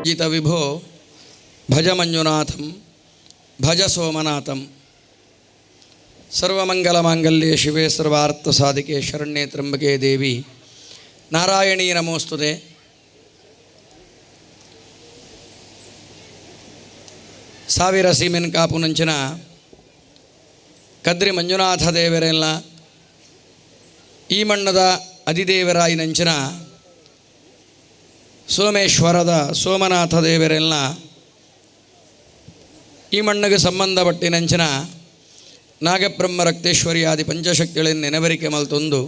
ಜಿತ ವಿಭೋ ಭಜ ಮಂಜುನಾಥಂ ಭಜ ಸೋಮನಾಥಂ. ಸರ್ವಮಂಗಲಮಾಂಗಲ್ಯೆ ಶಿವೆ ಸರ್ವಾರ್ಥಸಾಧಿಕೆ ಶರಣ್ಯೆ ತ್ರ್ಯಂಬಕೆ ದೇವಿ ನಾರಾಯಣೀ ನಮೋಸ್ತುತೆ. ಸಾವಿರ ಸೀಮೆನ್ ಕಾಪು ನಂಚಿನ ಕದ್ರಿ ಮಂಜುನಾಥ ದೇವರೆಲ್ಲ ಈ ಮಣ್ಣದ ಅಧಿದೇವರಾಯಿ ನಂಚಿನ ಸೋಮೇಶ್ವರದ ಸೋಮನಾಥ ದೇವರೆಲ್ಲ ಈ ಮಣ್ಣಿಗೆ ಸಂಬಂಧಪಟ್ಟಿನಂಚಿನ ನಾಗಬ್ರಹ್ಮ ರಕ್ತೇಶ್ವರಿ ಆದಿ ಪಂಚಶಕ್ತಿಗಳನ್ನು ನೆನವರಿಕೆ ಮಲ್ತೊಂದು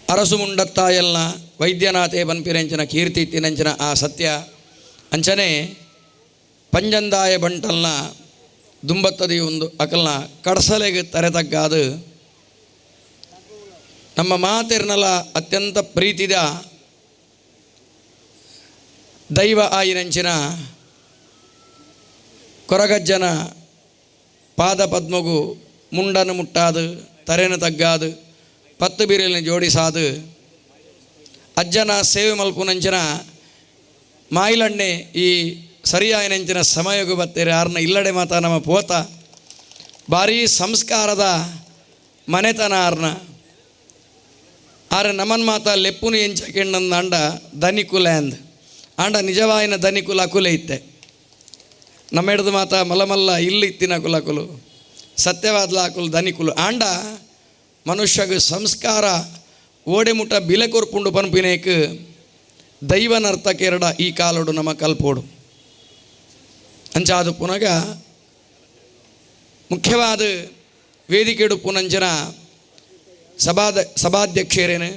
ಅರಸು ಮುಂಡತ್ತಾಯಲ್ನ ವೈದ್ಯನಾಥೇ ಬನ್ಪಿರೆಂಚಿನ ಕೀರ್ತಿ ಇತ್ತಿನಂಚಿನ ಆ ಸತ್ಯ ಅಂಚನೆ ಪಂಜಂದಾಯ ಬಂಟಲ್ನ ದುಂಬತ್ತದಿ ಒಂದು ಅಕಲ್ನ ಕಡಸಲೆಗೆ ತರೆತಗ್ಗಾದು ನಮ್ಮ ಮಾತೆರ್ನಲ ಅತ್ಯಂತ ಪ್ರೀತಿದ ದೈವ ಆಯಿನಂಚಿನ ಕೊರಗಜ್ಜನ ಪಾದ ಪದ್ಮಗು ಮುಂಡನು ಮುಟ್ಟಾದು ತರೆನು ತಗ್ಗಾದು ಪತ್ತು ಬಿರಿಲಿನ ಜೋಡಿಸಾದು ಅಜ್ಜನ ಸೇವೆ ಮಲ್ಪುನಂಚಿನ ಮಾಯಿಲಣ್ಣೆ ಈ ಸರಿಯಾಯಿನಂಚಿನ ಸಮಯಗೂ ಬತ್ತೇರೆ ಆರ್ನ ಇಲ್ಲಡೆ ಮಾತ ನಮ್ಮ ಪೋತ ಭಾರೀ ಸಂಸ್ಕಾರದ ಮನೆತನ ಆರ್ನ ಆರೆ ನಮನ್ ಮಾತ ಲೆಪ್ಪುನು ಎಂಚಕೆಂಡಂದು ಅಂಡ ಧನಿಕುಲ ಅಂದ್ ಆಂಡ ನಿಜವಾಯಿನ ಧನಿಕುಲ ಅಕುಲೆ ಇತ್ತೆ ನಮ್ಮ ಹಿಡ್ದು ಮಾತ ಮಲ್ಲಮಲ್ಲ ಇಲ್ಲಿ ಇತ್ತಿನ ಕುಲಕುಲು ಸತ್ಯವಾದ್ಲ ಅಕುಲು ಧನಿಕುಲು ಆಂಡ ಮನುಷ್ಯಗೆ ಸಂಸ್ಕಾರ ಓಡೆಮುಟ ಬಿಲೆ ಕೊರ್ಪುಂಡು ಪನ್ಪಿನೇಕ್ ದೈವನರ್ಥ ಕೆರಡ ಈ ಕಾಲೋಡು ನಮ್ಮ ಕಲ್ಪೋಡು ಅಂಚಾದು ಪುನಗ ಮುಖ್ಯವಾದ ವೇದಿಕೆಡು ಪುನಂಚನ ಸಭಾಧ್ಯಕ್ಷರೇನು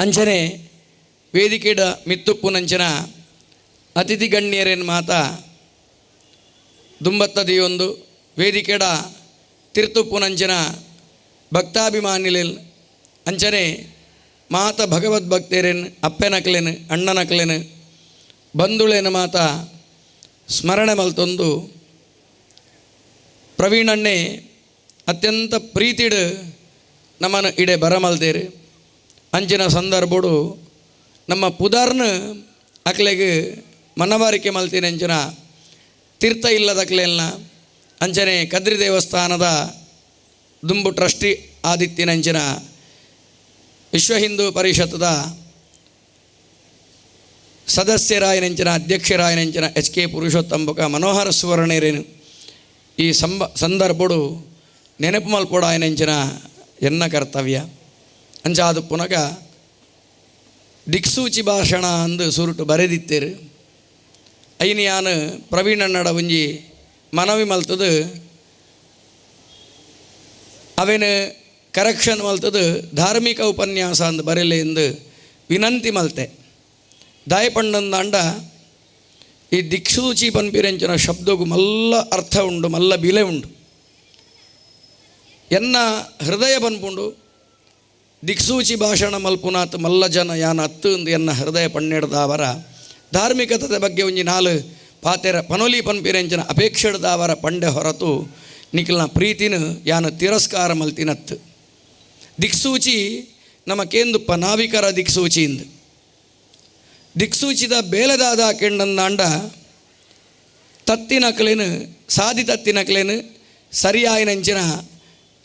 ಅಂಚನೆ ವೇದಿಕೆಡ ಮಿತ್ತುಪ್ಪು ನಂಚನ ಅತಿಥಿ ಗಣ್ಯರೇನು ಮಾತ ದುಂಬತ್ತದಿಯೊಂದು ವೇದಿಕೆಡ ತಿರ್ತುಪ್ಪು ನಂಚನ ಭಕ್ತಾಭಿಮಾನಿಲೆನ್ ಅಂಚನೆ ಮಾತ ಭಗವದ್ಭಕ್ತರೇನು ಅಪ್ಪೆನಕ್ಲೇನು ಅಣ್ಣನಕ್ಲೇನು ಬಂಧುಳೇನು ಮಾತ ಸ್ಮರಣೆ ಮಲ್ತೊಂದು ಪ್ರವೀಣಣ್ಣೆ ಅತ್ಯಂತ ಪ್ರೀತಿಡು ನಮ್ಮನ್ನು ಇಡೆ ಬರಮಲ್ದೇರು ಅಂಚಿನ ಸಂದರ್ಭಡು ನಮ್ಮ ಪುದಾರ್ನ ಅಕ್ಲೆಗೆ ಮನವಾರಿಕೆ ಮಲ್ತೀನಿ ಅಂಚಿನ ತೀರ್ಥ ಇಲ್ಲದಕ್ಲೆಲ್ಲ ಅಂಚನೆ ಕದ್ರಿ ದೇವಸ್ಥಾನದ ದುಂಬು ಟ್ರಸ್ಟಿ ಆದಿತ್ಯನಂಚಿನ ವಿಶ್ವ ಹಿಂದೂ ಪರಿಷತ್ತದ ಸದಸ್ಯರಾಯನಂಚಿನ ಅಧ್ಯಕ್ಷರಾಯನಂಚಿನ ಎಚ್ ಕೆ ಪುರುಷೋತ್ತಂಬಕ ಮನೋಹರ ಸುವರ್ಣರೇನು ಈ ಸಂದರ್ಭಡು ನೆನಪು ಮಲ್ಪೋಡಾಯನಂಚಿನ ಎನ್ನ ಕರ್ತವ್ಯ ಅಂಚಾದು ಪುನಗ ದಿಕ್ಸೂಚಿ ಭಾಷಣ ಅಂದು ಸುರುಟು ಬರೆದಿತ್ತೇರು ಐನಿ ಯಾನು ಪ್ರವೀಣಣ್ಣಡ ಒಂಜಿ ಮನವಿ ಮಲ್ತದು ಅವೇನು ಕರೆಕ್ಷನ್ ಮಲ್ತದು ಧಾರ್ಮಿಕ ಉಪನ್ಯಾಸ ಅಂದು ಬರೆಯಲೆ ಎಂದು ವಿನಂತಿ ಮಲ್ತೆ ದಾಯಪಂಡಂದ ಅಂಡ ಈ ದಿಕ್ಸೂಚಿ ಪನ್ಪಿರೆಂಚಿನ ಶಬ್ದಗೂ ಮಲ್ಲ ಅರ್ಥ ಉಂಡು ಮಲ್ಲ ಬಿಲೆ ಉಂಡು ಎನ್ನ ಹೃದಯ ಬನ್ಪುಂಡು ದಿಕ್ಸೂಚಿ ಭಾಷಣ ಮಲ್ಪುನಾತ್ ಮಲ್ಲ ಜನ ಯಾನ ಹತ್ತು ಎಂದು ಎನ್ನ ಹೃದಯ ಪಣ್ಣೆಡ್ದಾವರ ಧಾರ್ಮಿಕತೆ ಬಗ್ಗೆ ಒಂಜಿ ನಾಲು ಪಾತೆರ ಪನೋಲಿ ಪನ್ಪಿರೆಂಚಿನ ಅಪೇಕ್ಷೆಡ್ದಾವರ ಪಂಡೆ ಹೊರತು ನಿಖಿಲ್ನ ಪ್ರೀತಿನ ಯಾನು ತಿರಸ್ಕಾರ ಮಲ್ತಿನತ್ತು ದಿಕ್ಸೂಚಿ ನಮ್ಮ ಕೇಂದುಪ್ಪ ನಾವಿಕರ ದಿಕ್ಸೂಚಿಯಿಂದ ದಿಕ್ಸೂಚಿದ ಬೇಲೆದಾದ ಕೆಂಡಂದಾಂಡ ತತ್ತಿನಕ್ಲೇನು ಸಾದಿ ತತ್ತಿನಕ್ಲೇನು ಸರಿಯಾಯಿನಂಚಿನ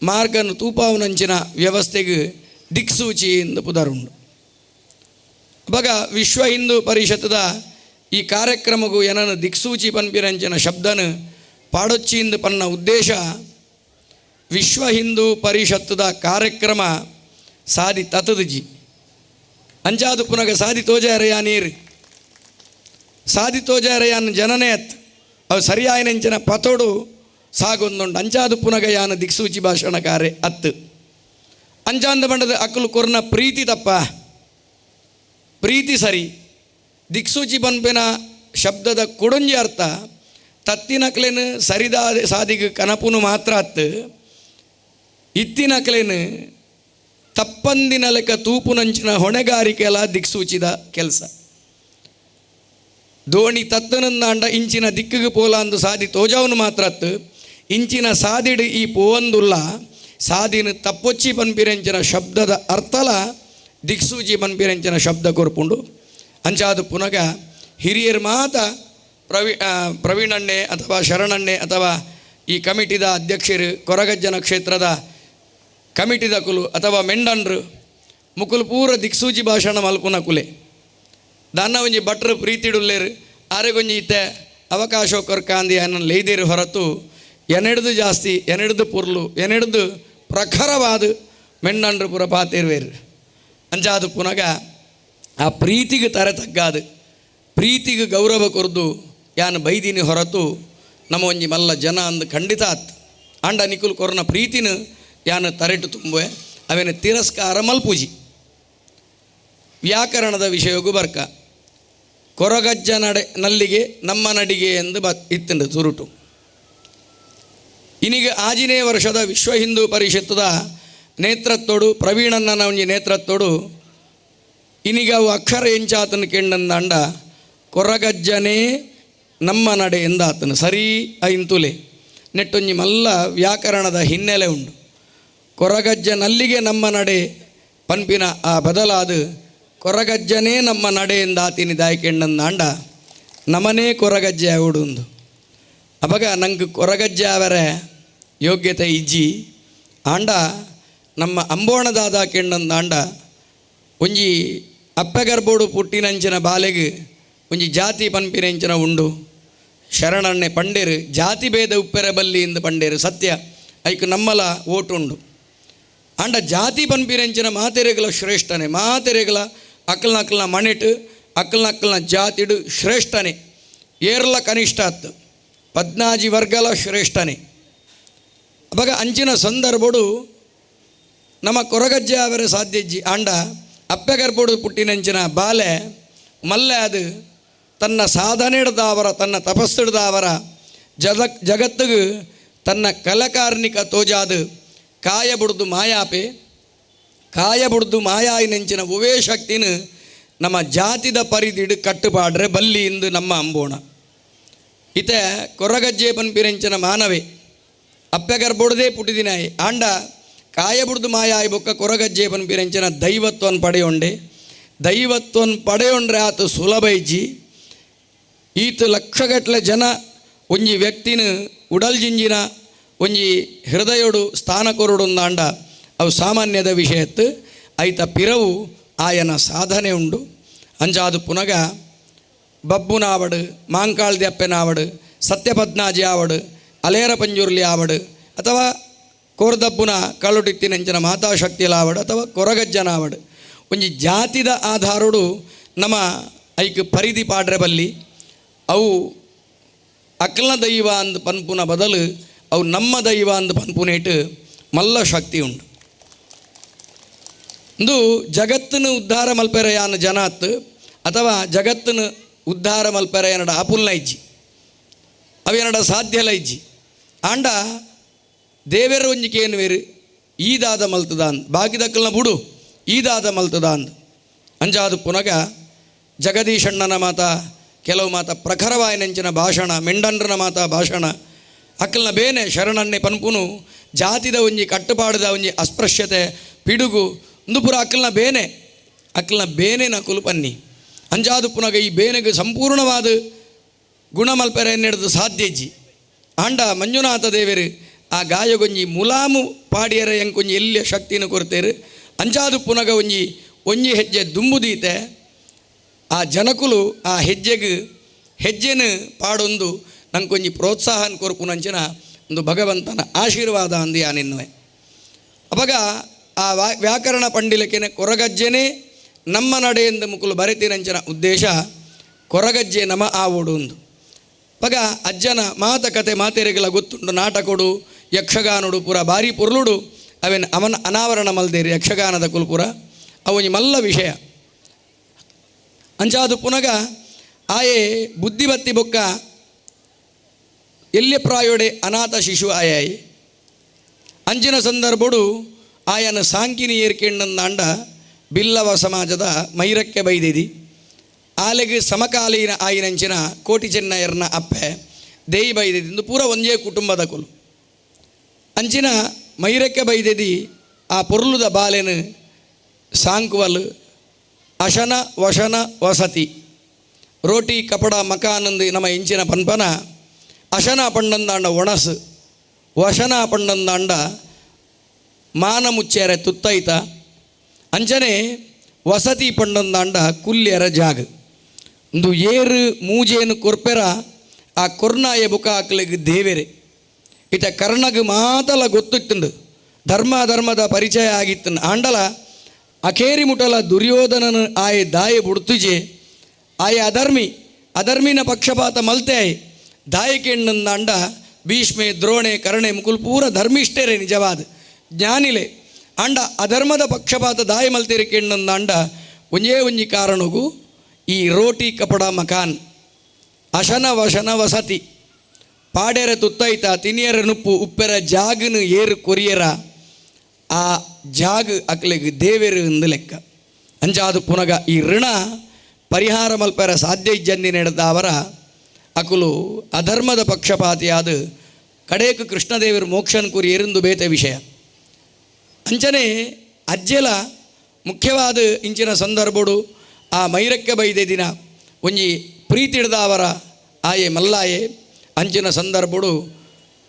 ಮಾರ್ಗನು ತೂಪಾವುನಂಚಿನ ವ್ಯವಸ್ಥೆಗೆ ದಿಕ್ಸೂಚಿ ಎಂದು ಪುದರುಂಡು ಅವಾಗ ವಿಶ್ವ ಹಿಂದೂ ಪರಿಷತ್ತದ ಈ ಕಾರ್ಯಕ್ರಮಗೂ ಏನನ್ನು ದಿಕ್ಸೂಚಿ ಪನ್ಪಿರಂಚಿನ ಶಬ್ದನು ಪಾಡೊಚ್ಚಿಂದು ಪನ್ನ ಉದ್ದೇಶ ವಿಶ್ವ ಹಿಂದೂ ಪರಿಷತ್ತದ ಕಾರ್ಯಕ್ರಮ ಸಾದಿ ತತದಜಿ ಅಂಚಾದು ಪುನಗ ಸಾದಿ ತೋಜಾರಯ ನೀರು ಸಾದಿ ತೋಜಾರಯಾನ ಜನನೇ ಅತ್ ಅವು ಸರಿಯಾಯಿನಂಚಿನ ಪತೋಡು ಸಾಗೊಂದುಂಡು ಅಂಚಾದು ಪುನಗ ಯಾನ ದಿಕ್ಸೂಚಿ ಭಾಷಣ ಕಾರ್ಯ ಅತ್ತು ಅಂಚಾಂದ ಬಂಡದ ಅಕ್ಕಲು ಕೊರ್ನ ಪ್ರೀತಿ ತಪ್ಪ ಪ್ರೀತಿ ಸರಿ ದಿಕ್ಸೂಚಿ ಪನ್ಪಿನ ಶಬ್ದದ ಕೊಡೊಂಜಿ ಅರ್ಥ ತತ್ತಿನಕ್ಲೇನು ಸರಿದಾದ ಸಾದಿಗೆ ಕನಪುನು ಮಾತ್ರ ಅತ್ತು ಇತ್ತಿನಕ್ಲೇನು ತಪ್ಪಂದಿನ ಲೆಕ್ಕ ತೂಪುನಂಚಿನ ಹೊಣೆಗಾರಿಕೆ ಎಲ್ಲ ದಿಕ್ಸೂಚಿದ ಕೆಲಸ ದೋಣಿ ತತ್ತನಂದಾಂಡ ಇಂಚಿನ ದಿಕ್ಕಿಗೆ ಪೋಲ ಅಂದು ಸಾದಿ ತೋಜಾವನು ಮಾತ್ರ ಅತ್ತು ಇಂಚಿನ ಸಾದಿಡು ಈ ಪೋವಂದುಲ್ಲ ಸಾದಿನ ತಪ್ಪೊಚ್ಚಿ ಪನ್ಪಿರೆಂಚಿನ ಶಬ್ದದ ಅರ್ಥಲ ದಿಕ್ಸೂಚಿ ಪನ್ಪಿರೆಂಚಿನ ಶಬ್ದ ಕೊರ್ಪುಂಡು ಅಂಚಾದು ಪುನಗ ಹಿರಿಯರು ಮಾತ ಪ್ರವೀಣಣ್ಣೆ ಅಥವಾ ಶರಣಣ್ಣೆ ಅಥವಾ ಈ ಕಮಿಟಿದ ಅಧ್ಯಕ್ಷರು ಕೊರಗಜ್ಜನ ಕ್ಷೇತ್ರದ ಕಮಿಟಿದ ಕುಲು ಅಥವಾ ಮೆಂಡನ್ರು ಮುಕುಲು ಪೂರ ದಿಕ್ಸೂಚಿ ಭಾಷಣ ಮಲ್ಪುನ ಕುಲೆ ದಾನ ಒಂಜಿ ಭಟ್ರು ಪ್ರೀತಿಡುಲ್ಲೇರು ಆರೆಗೊಂಜಿ ಇತ್ತೆ ಅವಕಾಶ ಕೊರ್ಕಾಂದಿ ಅನ್ನ ಲೇದಿರು ಹೊರತು ಎನೆಡ್ದು ಜಾಸ್ತಿ ಎನೆಡ್ದು ಪುರ್ಲು ಎನೆಡ್ದು ಪ್ರಖರವಾದ ಮೆಂಡನ್ರು ಪುರ ಪಾತಿರುವೇರು ಅಂಚಾದು ಪುನಗ ಆ ಪ್ರೀತಿಗೆ ತರ ತಗ್ಗಾದು ಪ್ರೀತಿಗೆ ಗೌರವ ಕೊರ್ದು ಯಾನು ಬೈದಿನಿ ಹೊರತು ನಮ್ಮ ಒಂಜಿ ಮಲ್ಲ ಜನ ಅಂದು ಖಂಡಿತ ಆತ್ ಆಂಡ ನಿಕುಲ್ ಕೊರನ ಪ್ರೀತಿನ ಯಾನು ತರೆಟು ತುಂಬುವೆ ಅವೇನು ತಿರಸ್ಕಾರ ಮಲ್ಪೂಜಿ ವ್ಯಾಕರಣದ ವಿಷಯಗೂ ಬರ್ಕ ಕೊರಗಜ್ಜ ನಲ್ಲಿಗೆ ನಮ್ಮ ನಡಿಗೆ ಎಂದು ಇತ್ತಂಡು ತುರುಟು ಇನ್ನೀಗ ಆಜಿನೇ ವರ್ಷದ ವಿಶ್ವ ಹಿಂದೂ ಪರಿಷತ್ತದ ನೇತೃತ್ವಡು ಪ್ರವೀಣಣ್ಣನ ಒಂಜಿ ನೇತೃತ್ವಡು ಇನ್ನೀಗ ಅವು ಅಕ್ಷರ ಎಂಚಾತನ ಕೆಂಡಂದ ಕೊರಗಜ್ಜನೇ ನಮ್ಮ ನಡೆ ಎಂದಾತನು ಸರಿ ಇಂತುಲೆ ನೆಟ್ಟೊಂಜಿ ಮಲ್ಲ ವ್ಯಾಕರಣದ ಹಿನ್ನೆಲೆ ಉಂಡು ಕೊರಗಜ್ಜನಲ್ಲಿಗೆ ನಮ್ಮ ನಡೆ ಪನ್ಪಿನ ಆ ಬದಲಾದ ಕೊರಗಜ್ಜನೇ ನಮ್ಮ ನಡೆ ಎಂದಾತಿನಿ ದಾಯ್ಕೆಂಡಂದಾಂಡ ನಮನೇ ಕೊರಗಜ್ಜೆ ಆವುಡುಂದು ಅವಾಗ ನಂಗೆ ಕೊರಗಜ್ಜೆ ಅವರ ಯೋಗ್ಯತೆ ಇಜ್ಜಿ ಆಂಡ ನಮ್ಮ ಅಂಬೋಣದಾದ ಕೆಂಡಂದಾಂಡ ಒಂಜಿ ಅಪ್ಪೆಗರ್ಬೋಡು ಪುಟ್ಟಿನಂಚಿನ ಬಾಲೆಗೆ ಒಂಜಿ ಜಾತಿ ಪನ್ಪಿನಂಚಿನ ಉಂಡು ಶರಣಣ್ಣೆ ಪಂಡೇರು ಜಾತಿ ಭೇದ ಉಪ್ಪೆರ ಬಲ್ಲಿ ಎಂದು ಪಂಡೇರು ಸತ್ಯ ಐಕ್ ನಮ್ಮಲ ಓಟುಂಡು ಆಂಡ ಜಾತಿ ಪನ್ಪಿನಂಚಿನ ಮಾತೆರೆಗಳ ಶ್ರೇಷ್ಠನೆ ಮಾತೆರೆಗಳ ಅಕ್ಕಲ್ನ ಮನೆಟು ಅಕ್ಕಲ್ನ ಜಾತಿಡು ಶ್ರೇಷ್ಠನೆ ಏರ್ಲ ಕನಿಷ್ಠ ಅತ್ತು 14 ವರ್ಗಲ ಶ್ರೇಷ್ಠನೆ ಅವಾಗ ಅಂಚಿನ ಸಂದರ್ಭಡು ನಮ್ಮ ಕೊರಗಜ್ಜೆ ಅವರ ಸಾಧ್ಯಜ್ಜಿ ಆಂಡ ಅಪ್ಪೆಗರ್ಬೋಡು ಪುಟ್ಟಿನಂಚಿನ ಬಾಲೆ ಮಲ್ಲೆ ಅದು ತನ್ನ ಸಾಧನೆಡ್ದಾವರ ತನ್ನ ತಪಸ್ಸಿಡ್ದಾವರ ಜಗತ್ತಿಗೆ ತನ್ನ ಕಲಕಾರ್ಣಿಕ ತೋಜಾದು ಕಾಯಬುಡ್ದು ಮಾಯಾಪೆ ಕಾಯಬುಡ್ದು ಮಾಯಾಯಿನೆಂಚಿನ ಉವೇ ಶಕ್ತಿನ ನಮ್ಮ ಜಾತಿದ ಪರಿದಿಡು ಕಟ್ಟುಪಾಡ್ರೆ ಬಲ್ಲಿ ಇಂದು ನಮ್ಮ ಅಂಬೋಣ ಇತೆ ಕೊರಗಜ್ಜೆ ಪನ್ಪಿರೆಂಚಿನ ಮಾನವೇ ಅಪ್ಪೆಗರ್ಬೋಡದೇ ಪುಟ್ಟಿದಿನಾಯಿ ಆಂಡ ಕಾಯಬುಡ್ದು ಮಾಯಾಯಿ ಬೊಕ್ಕ ಕೊರಗಜ್ಜೆ ಪನ್ಪಿರೆಂಚಿನ ದೈವತ್ವನ್ ಪಡೆಯೊಂಡೆ ದೈವತ್ವನ್ ಪಡೆಯೊಂಡ್ರೆ ಆತು ಸುಲಭ ಇಜ್ಜಿ ಈತ ಲಕ್ಷಗಟ್ಟಲೆ ಜನ ಒಂಜಿ ವ್ಯಕ್ತಿನ ಉಡಲ್ಜಿಂಜಿನ ಒಂಜಿ ಹೃದಯೋಡು ಸ್ಥಾನ ಕೊರಡುಂದಾಂಡ ಅವು ಸಾಮಾನ್ಯದ ವಿಷಯತ್ತು ಐತ ಪಿರವು ಆಯನ ಸಾಧನೆ ಉಂಡು ಅಂಜಾದು ಪುನಗ ಬಬ್ಬುನಾವಡು ಮಾಂಕಾಳ್ದಿ ಅಪ್ಪೆನಾವಡು ಸತ್ಯಪದ್ನಾಜಿ ಆವಡು ಅಲೇರ ಪಂಜುರ್ಲಿ ಆವಡು ಅಥವಾ ಕೋರ್ದಬ್ಬುನ ಕಳುಟಿತ್ತಿನಂಚಿನ ಮಾತಾಶಕ್ತಿಲಾವಡು ಅಥವಾ ಕೊರಗಜ್ಜನಾವಡು ಒಂಜಿ ಜಾತಿದ ಆಧಾರಡು ನಮ್ಮ ಐಕ್ ಪರಿಧಿ ಪಾಡ್ರೆ ಬಲ್ಲಿ ಅವು ಅಕ್ಲನ ದೈವ ಅಂದು ಪನ್ಪುನ ಬದಲು ಅವು ನಮ್ಮ ದೈವ ಅಂದು ಪನ್ಪುನೇಟು ಮಲ್ಲ ಶಕ್ತಿ ಉಂಡು ಇಂದು ಜಗತ್ತನ್ನು ಉದ್ಧಾರ ಮಲ್ಪೆರ ಯಾನ ಜನಾತ್ ಅಥವಾ ಜಗತ್ತನ್ನು ಉದ್ಧಾರ ಮಲ್ಪೆರ ಏನಡ ಆಪುಲ್ನ ಇಜ್ಜಿ ಅವೇನಡ ಸಾಧ್ಯಲ ಇಜ್ಜಿ ಆಂಡ ದೇವೆರ ಒಂಜಿಕೆ ಏನು ವೇರು ಈದಾದ ಮಲ್ತದ ಅಂದ್ ಬಾಕಿದಕ್ಕಲ್ನ ಬುಡು ಈದಾದ ಮಲ್ತದ ಅಂದ್ ಅಂಜಾದು ಪುನಗ ಜಗದೀಶಣ್ಣನ ಮಾತ ಕೆಲವು ಮಾತ ಪ್ರಖರವಾಯ ನೆಂಚಿನ ಭಾಷಣ ಮೆಂಡನ್ರನ ಮಾತ ಭಾಷಣ ಅಕ್ಕಲ್ನ ಬೇನೆ ಶರಣಣ್ಣೆ ಪನ್ಪುನು ಜಾತಿದ ಒಂಜಿ ಕಟ್ಟುಪಾಡದ ಒಂಜಿ ಅಸ್ಪೃಶ್ಯತೆ ಪಿಡುಗು ಒಂದು ಪುರ ಅಕ್ಕಲ್ನ ಬೇನೆನ ಕುಲುಪನ್ನಿ ಅಂಜಾದು ಪುನಗ ಈ ಬೇನೆಗೆ ಸಂಪೂರ್ಣವಾದ ಗುಣಮಲ್ಪೆರ ಎನ್ನೆಡ್ದು ಸಾಧ್ಯಜ್ಜಿ ಆಂಡ ಮಂಜುನಾಥ ದೇವರು ಆ ಗಾಯಗೊಂಜಿ ಮುಲಾಮು ಪಾಡಿಯರ ಎಂಕೊಂಜಿ ಎಲ್ಲಿಯ ಶಕ್ತಿನ ಕೊಡ್ತೇರು ಅಂಜಾದು ಪುನಗ ಒಂಜಿ ಹೆಜ್ಜೆ ದುಂಬುದೀತೆ ಆ ಜನಕುಲು ಆ ಹೆಜ್ಜೆನ ಪಾಡೊಂದು ನಂಗೊಂಜಿ ಪ್ರೋತ್ಸಾಹನ ಕೊರ್ಪುನಂಚಿನ ಒಂದು ಭಗವಂತನ ಆಶೀರ್ವಾದ ಅಂದು ಯಾನೆನ್ನುವೆ ಅವಾಗ ಆ ವ್ಯಾಕರಣ ಪಂಡಿಲಕೆನೆ ಕೊರಗಜ್ಜೆನೇ ನಮ್ಮ ನಡೆಯಿಂದ ಮುಕುಲು ಬರೆತಿನಂಚಿನ ಉದ್ದೇಶ ಕೊರಗಜ್ಜೆ ನಮ ಆವೋಡು ಒಂದು ಅವಾಗ ಅಜ್ಜನ ಮಾತುಕತೆ ಮಾತೆರೆಗಳ ಗೊತ್ತುಂಡು ನಾಟಕೊಡು ಯಕ್ಷಗಾನುಡು ಪುರ ಬಾರಿ ಪುರ್ಲುಡು ಅವೇನು ಅವನ ಅನಾವರಣ ಮಲ್ದೇರಿ ಯಕ್ಷಗಾನದ ಕುಲ್ಪುರ ಅವನಿ ಮಲ್ಲ ವಿಷಯ ಅಂಚಾದು ಪುನಗ ಆಯೆ ಬುದ್ಧಿಬತ್ತಿ ಬೊಕ್ಕ ಎಲ್ಲಿ ಪ್ರಾಯೋಡೆ ಅನಾಥ ಶಿಶು ಆಯಾಯಿ ಅಂಚಿನ ಸಂದರ್ಭಡು ಆಯನ ಸಾಂಕಿನಿ ಏರ್ಕೆಂಡಂದಾಂಡ ಬಿಲ್ಲವ ಸಮಾಜದ ಮೈರಕ್ಕೆ ಬೈದಿದಿ ಆಲೆಗೆ ಸಮಕಾಲೀನ ಆಯಿನಂಚಿನ ಕೋಟಿ ಚೆನ್ನಯ್ಯರ್ನ ಅಪ್ಪೆ ದೇಯಿ ಬೈದಿದ್ದು ಪೂರ ಒಂದೇ ಕುಟುಂಬದ ಕುಲು ಅಂಚಿನ ಮೈರಕ್ಕೆ ಬೈದಿದಿ ಆ ಪೊರ್ಲುದ ಬಾಲೆನು ಸಾಂಕುವಲು ಅಶನ ವಶನ ವಸತಿ ರೋಟಿ ಕಪಡ ಮಕಾನಂದು ನಮ್ಮ ಇಂಚಿನ ಪನ್ಪನ ಅಶನ ಪಂಡಂದಾಂಡ ಒಣಸು ವಶನ ಪಂಡಂದಾಂಡ ಮಾನ ಮುಚ್ಚೆರೆ ತುತ್ತೈತ ಅಂಚನೆ ವಸತಿ ಪಂಡಂದಾಂಡ ಕುಲ್ಯರ ಜಾಗ ಒಂದು ಏರು ಮೂಜೇನು ಕೊರ್ಪೆರ ಆ ಕೊರ್ನಾಯ ಬುಕ ಹಾಕ್ಲಿಗೆ ದೇವೆರೆ ಇತ ಕರ್ಣಗೆ ಮಾತಲ ಗೊತ್ತಿತ್ತುಂಡು ಧರ್ಮದ ಪರಿಚಯ ಆಗಿತ್ತು ಆಂಡಲ ಅಖೇರಿ ಮುಟಲ ದುರ್ಯೋಧನನ ಆಯೆ ದಾಯ ಬುಡ್ತುಜೆ ಆಯೆ ಅಧರ್ಮಿನ ಪಕ್ಷಪಾತ ಮಲ್ತೆ ಆಯೆ ದಾಯಕೆಣ್ಣಂದಾಂಡ ಭೀಷ್ಮೆ ದ್ರೋಣೆ ಕರ್ಣೆ ಮುಕುಲ್ ಪೂರ ಧರ್ಮಿಷ್ಠರೇ ನಿಜವಾದ ಜ್ಞಾನಿಲೆ ಅಂಡ ಅಧರ್ಮದ ಪಕ್ಷಪಾತ ದಾಯ ಮಲ್ತೇರಿ ಕೆಣ್ಣಂದಾಂಡ ಒಂಜೇ ಒಂಜಿ ಕಾರಣಗೂ ಈ ರೋಟಿ ಕಪಡ ಮಕಾನ್ ಅಶನ ವಶನ ವಸತಿ ಪಾಡೆರ ತುತ್ತೈತ ತಿನಿಯರ ನುಪ್ಪು ಉಪ್ಪೆರ ಜಾಗನು ಏರು ಕೊರಿಯರ ಆ ಜಾಗ ಅಕ್ಲೆಗೆ ದೇವೆರು ಎಂದು ಲೆಕ್ಕ ಅಂಚಾದು ಪುನಗ ಈ ಋಣ ಪರಿಹಾರ ಮಲ್ಪರ ಸಾಧ್ಯ ಇಜ್ಜಂದಿ ನಡೆದವರ ಅಕುಲು ಅಧರ್ಮದ ಪಕ್ಷಪಾತಿಯಾದ ಕಡೇಕು ಕೃಷ್ಣದೇವರು ಮೋಕ್ಷನ್ ಕುರಿ ಎರಿಂದು ಬೇತೆ ವಿಷಯ ಅಂಚನೆ ಅಜ್ಜೆಲ ಮುಖ್ಯವಾದ ಇಂಚಿನ ಸಂದರ್ಭಡು ಆ ಮೈರಕ್ಕೆ ಬೈದೆ ದಿನ ಒಂಜಿ ಪ್ರೀತಿ ಹಿಡ್ದವರ ಆಯೆ ಮಲ್ಲಾಯೆ ಅಂಚಿನ ಸಂದರ್ಭಡು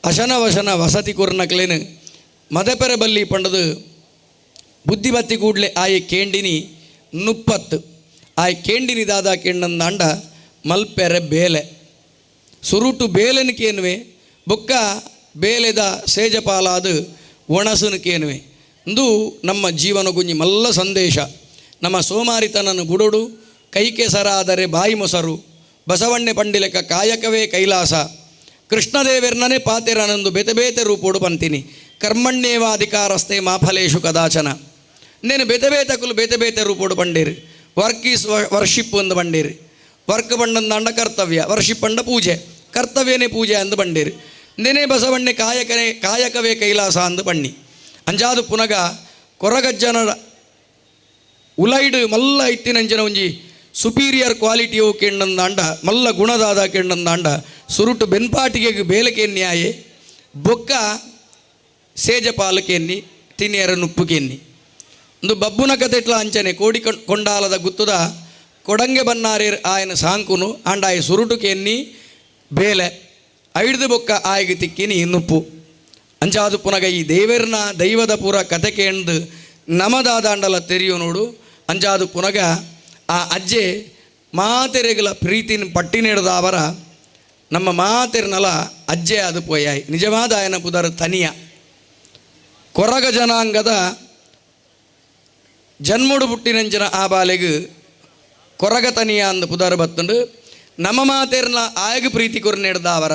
ಅಶನ ವಶನ ವಸತಿ ಕುರ್ನಕ್ಲೇನು ಮದಪೆರೆ ಬಲ್ಲಿ ಪಂಡದು ಬುದ್ಧಿಬತ್ತಿ ಕೂಡಲೇ ಆಯೆ ಕೇಂಡಿನಿ ನುಪ್ಪತ್ತು ಆಯೆ ಕೇಂಡಿನಿ ದಾದ ಕೇಂಡಂದಾಂಡ ಮಲ್ಪೆರೆ ಬೇಲೆ ಸುರುಟು ಬೇಲೆನಕೇನುವೆ ಬೊಕ್ಕ ಬೇಲೆದ ಸೇಜಪಾಲಾದ ಒಣಸನಕೇನುವೆ ಇಂದು ನಮ್ಮ ಜೀವನ ಗುಂಜಿ ಮಲ್ಲ ಸಂದೇಶ ನಮ್ಮ ಸೋಮಾರಿತನನ್ನು ಬುಡೋಡು ಕೈಕೆ ಸರಾದರೆ ಬಾಯಿ ಮೊಸರು ಬಸವಣ್ಣೆ ಪಂಡಿಲೆಕ್ಕ ಕಾಯಕವೇ ಕೈಲಾಸ ಕೃಷ್ಣದೇವೆರ್ನನೇ ಪಾತೆರನಂದು ಬೇತೆ ಬೇತೆ ರೂಪೋಡು ಪಂತೀನಿ ಕರ್ಮಣ್ಯೇವಾಧಿಕಾರಸ್ತೆ ಮಾಫಲೇಶು ಕದಾಚನ ಇನ್ನೇನು ಬೇತೆ ಬೇತಕುಲು ಬೇತೆ ಬೇತೆ ರೂಪೋಡು ಪಂಡೇರಿ ವರ್ಕ್ ಈಸ್ ವರ್ಷಿಪ್ ಒಂದು ಬಂಡೇರಿ ವರ್ಕ್ ಬಂಡಂದಾಂಡ ಕರ್ತವ್ಯ ವರ್ಷಿಪ್ ಪಂಡ ಪೂಜೆ ಕರ್ತವ್ಯನೇ ಪೂಜೆ ಅಂದು ಬಂಡೇರಿ ಇಂದೇನೇ ಬಸವಣ್ಣೆ ಕಾಯಕವೇ ಕೈಲಾಸ ಅಂದು ಬಣ್ಣಿ ಅಂಜಾದು ಪುನಗ ಕೊರಗಜ್ಜನ ಉಲೈಡು ಮಲ್ಲ ಇತ್ತಿನಂಚಿನ ಒಂಜಿ ಸುಪೀರಿಯರ್ ಕ್ವಾಲಿಟಿಯೋ ಕೆಣ್ಣಂದಾಂಡ ಮಲ್ಲ ಗುಣದಾದ ಕೆಣ್ಣಂದಾಂಡ ಸುರುಟು ಬೆನ್ಪಾಟಿಗೆ ಬೇಲಕೆ ನ್ಯಾಯೆ ಬೊಕ್ಕ ಸೇಜಪಾಲಕೆನ್ನಿ ತಿನಿಯರ ನುಪ್ಪುಕೆನ್ನಿ ಒಂದು ಬಬ್ಬುನ ಕತೆಟ್ಲ ಅಂಚನೆ ಕೋಡಿ ಕೊಂಡಾಲದ ಗುತ್ತುದ ಕೊಡಂಗೆ ಬನ್ನಾರೇರ್ ಆಯನ ಸಾಂಕುನು ಆಂಡ ಆಯ ಸುರುಟು ಕೆನ್ನಿ ಬೇಲೆ ಐಡ್ದು ಬೊಕ್ಕ ಆಯ್ಗೆ ತಿಕ್ಕಿನಿ ನುಪ್ಪು ಅಂಚಾದು ಪುನಗ ಈ ದೇವರನ ದೈವದ ಪೂರ ಕತೆ ಕೇಂದು ನಮದಾದಾಂಡಲ ತೆರಿಯೋ ನೋಡು ಅಂಚಾದು ಪುನಗ ಆ ಅಜ್ಜೆ ಮಾತೆರೆಗಳ ಪ್ರೀತಿನ ಪಟ್ಟಿನಿಡ್ದವರ ನಮ್ಮ ಮಾತೆರ್ನಲ ಅಜ್ಜೆ ಅದು ಪೋಯಾಯಿ ನಿಜವಾದ ಆಯನ ಪುದರ ತನಿಯ ಕೊರಗ ಜನಾಂಗದ ಜನ್ಮುಡು ಪುಟ್ಟಿನಂಚಿನ ಆ ಬಾಲೆಗೆ ಕೊರಗ ತನಿಯ ಅಂದು ಪುದರ ಬತ್ತುಂಡು ನಮ್ಮ ಮಾತೆರ್ನ ಆಯಗ ಪ್ರೀತಿ ಕೊರ ನೆಡ್ದವರ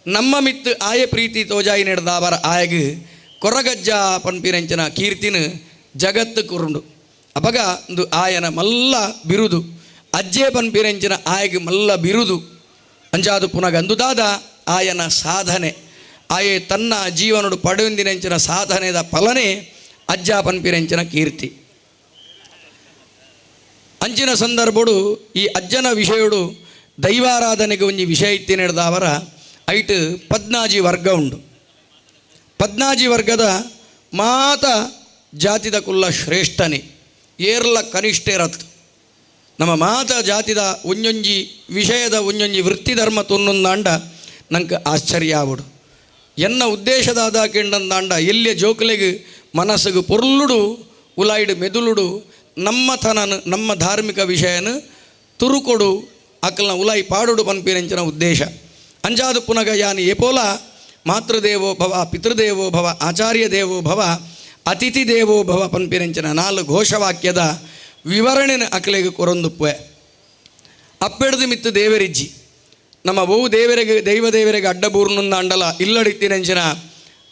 ನಮ್ಮ ಮಿತ್ತು ಆಯ ಪ್ರೀತಿ ತೋಜಾಯಿ ನೆಡ್ದವರ ಆಯಗ ಕೊರಗಜ್ಜ ಪನ್ಪಿನಂಚಿನ ಕೀರ್ತಿನ ಜಗತ್ತು ಕುರುಂಡು ಅಪಗ ಒಂದು ಆಯನ ಮಲ್ಲ ಬಿರುದು ಅಜ್ಜೆ ಪನ್ಪಿರಂಚಿನ ಆಯಗೆ ಮಲ್ಲ ಬಿರುದು ಅಂಜಾದು ಪುನಗ ಅಂದುದಾದ ಆಯನ ಸಾಧನೆ ಆಯೆ ತನ್ನ ಜೀವನಡು ಪಡೆಯೊಂದಿನಂಚಿನ ಸಾಧನೆದ ಫಲನೇ ಅಜ್ಜ ಪನ್ಪಿರಂಚಿನ ಕೀರ್ತಿ ಅಂಚಿನ ಸಂದರ್ಭಡು ಈ ಅಜ್ಜನ ವಿಷಯಡು ದೈವಾರಾಧನೆಗೆ ಒಂಜಿ ವಿಷಯ ಇತ್ತಿ ನಡೆದವರ ಐಟ್ ಪದ್ನಾಜಿ ವರ್ಗ ಉಂಡು ಪದ್ನಾಜಿ ವರ್ಗದ ಮಾತ ಜಾತಿದ ಕುಲ್ಲ ಶ್ರೇಷ್ಠನೇ ಏರ್ಲ ಕನಿಷ್ಠೆ ರತ್ ನಮ್ಮ ಮಾತ ಜಾತಿದ ಒಂಜೊಂಜಿ ವಿಷಯದ ಒಂಜೊಂಜಿ ವೃತ್ತಿ ಧರ್ಮ ತೊನ್ನೊಂದಾಂಡ ನಂಗೆ ಆಶ್ಚರ್ಯ ಆವಡು ಎನ್ನ ಉದ್ದೇಶದಾದ ಕೆಂಡಂದಾಂಡ ಎಲ್ಲಿಯ ಜೋಕಲೆಗೆ ಮನಸ್ಸಿಗೆ ಪೊರ್ಲುಡು ಉಲಾಯ್ಡು ಮೆದುಳುಡು ನಮ್ಮತನನು ನಮ್ಮ ಧಾರ್ಮಿಕ ವಿಷಯನ ತುರುಕೊಡು ಅಕ್ಕಲ್ನ ಉಲಾಯಿ ಪಾಡುಡು ಪನ್ಪಿನಂಚಿನ ಉದ್ದೇಶ ಅಂಜಾದು ಪುನಗ ಯಾನಿ ಏಪೋಲ ಮಾತೃದೇವೋ ಭವ ಪಿತೃದೇವೋ ಭವ ಆಚಾರ್ಯ ದೇವೋ ಭವ ಅತಿಥಿ ದೇವೋ ಭವ ಪನ್ಪಿನಂಚಿನ 4 ಘೋಷವಾಕ್ಯದ ವಿವರಣೆನ ಅಕ್ಕಲೆಗೆ ಕೊರೊಂದುಪ್ಪೆ ಅಪ್ಪೆಡ್ದು ಮಿತ್ತು ದೇವರಿಜ್ಜಿ ನಮ್ಮ ಬಹು ದೈವದೇವರಿಗೆ ಅಡ್ಡಬೂರ್ನುಂದ ಅಂಡಲ ಇಲ್ಲಡಿತ್ತಿನಂಚಿನ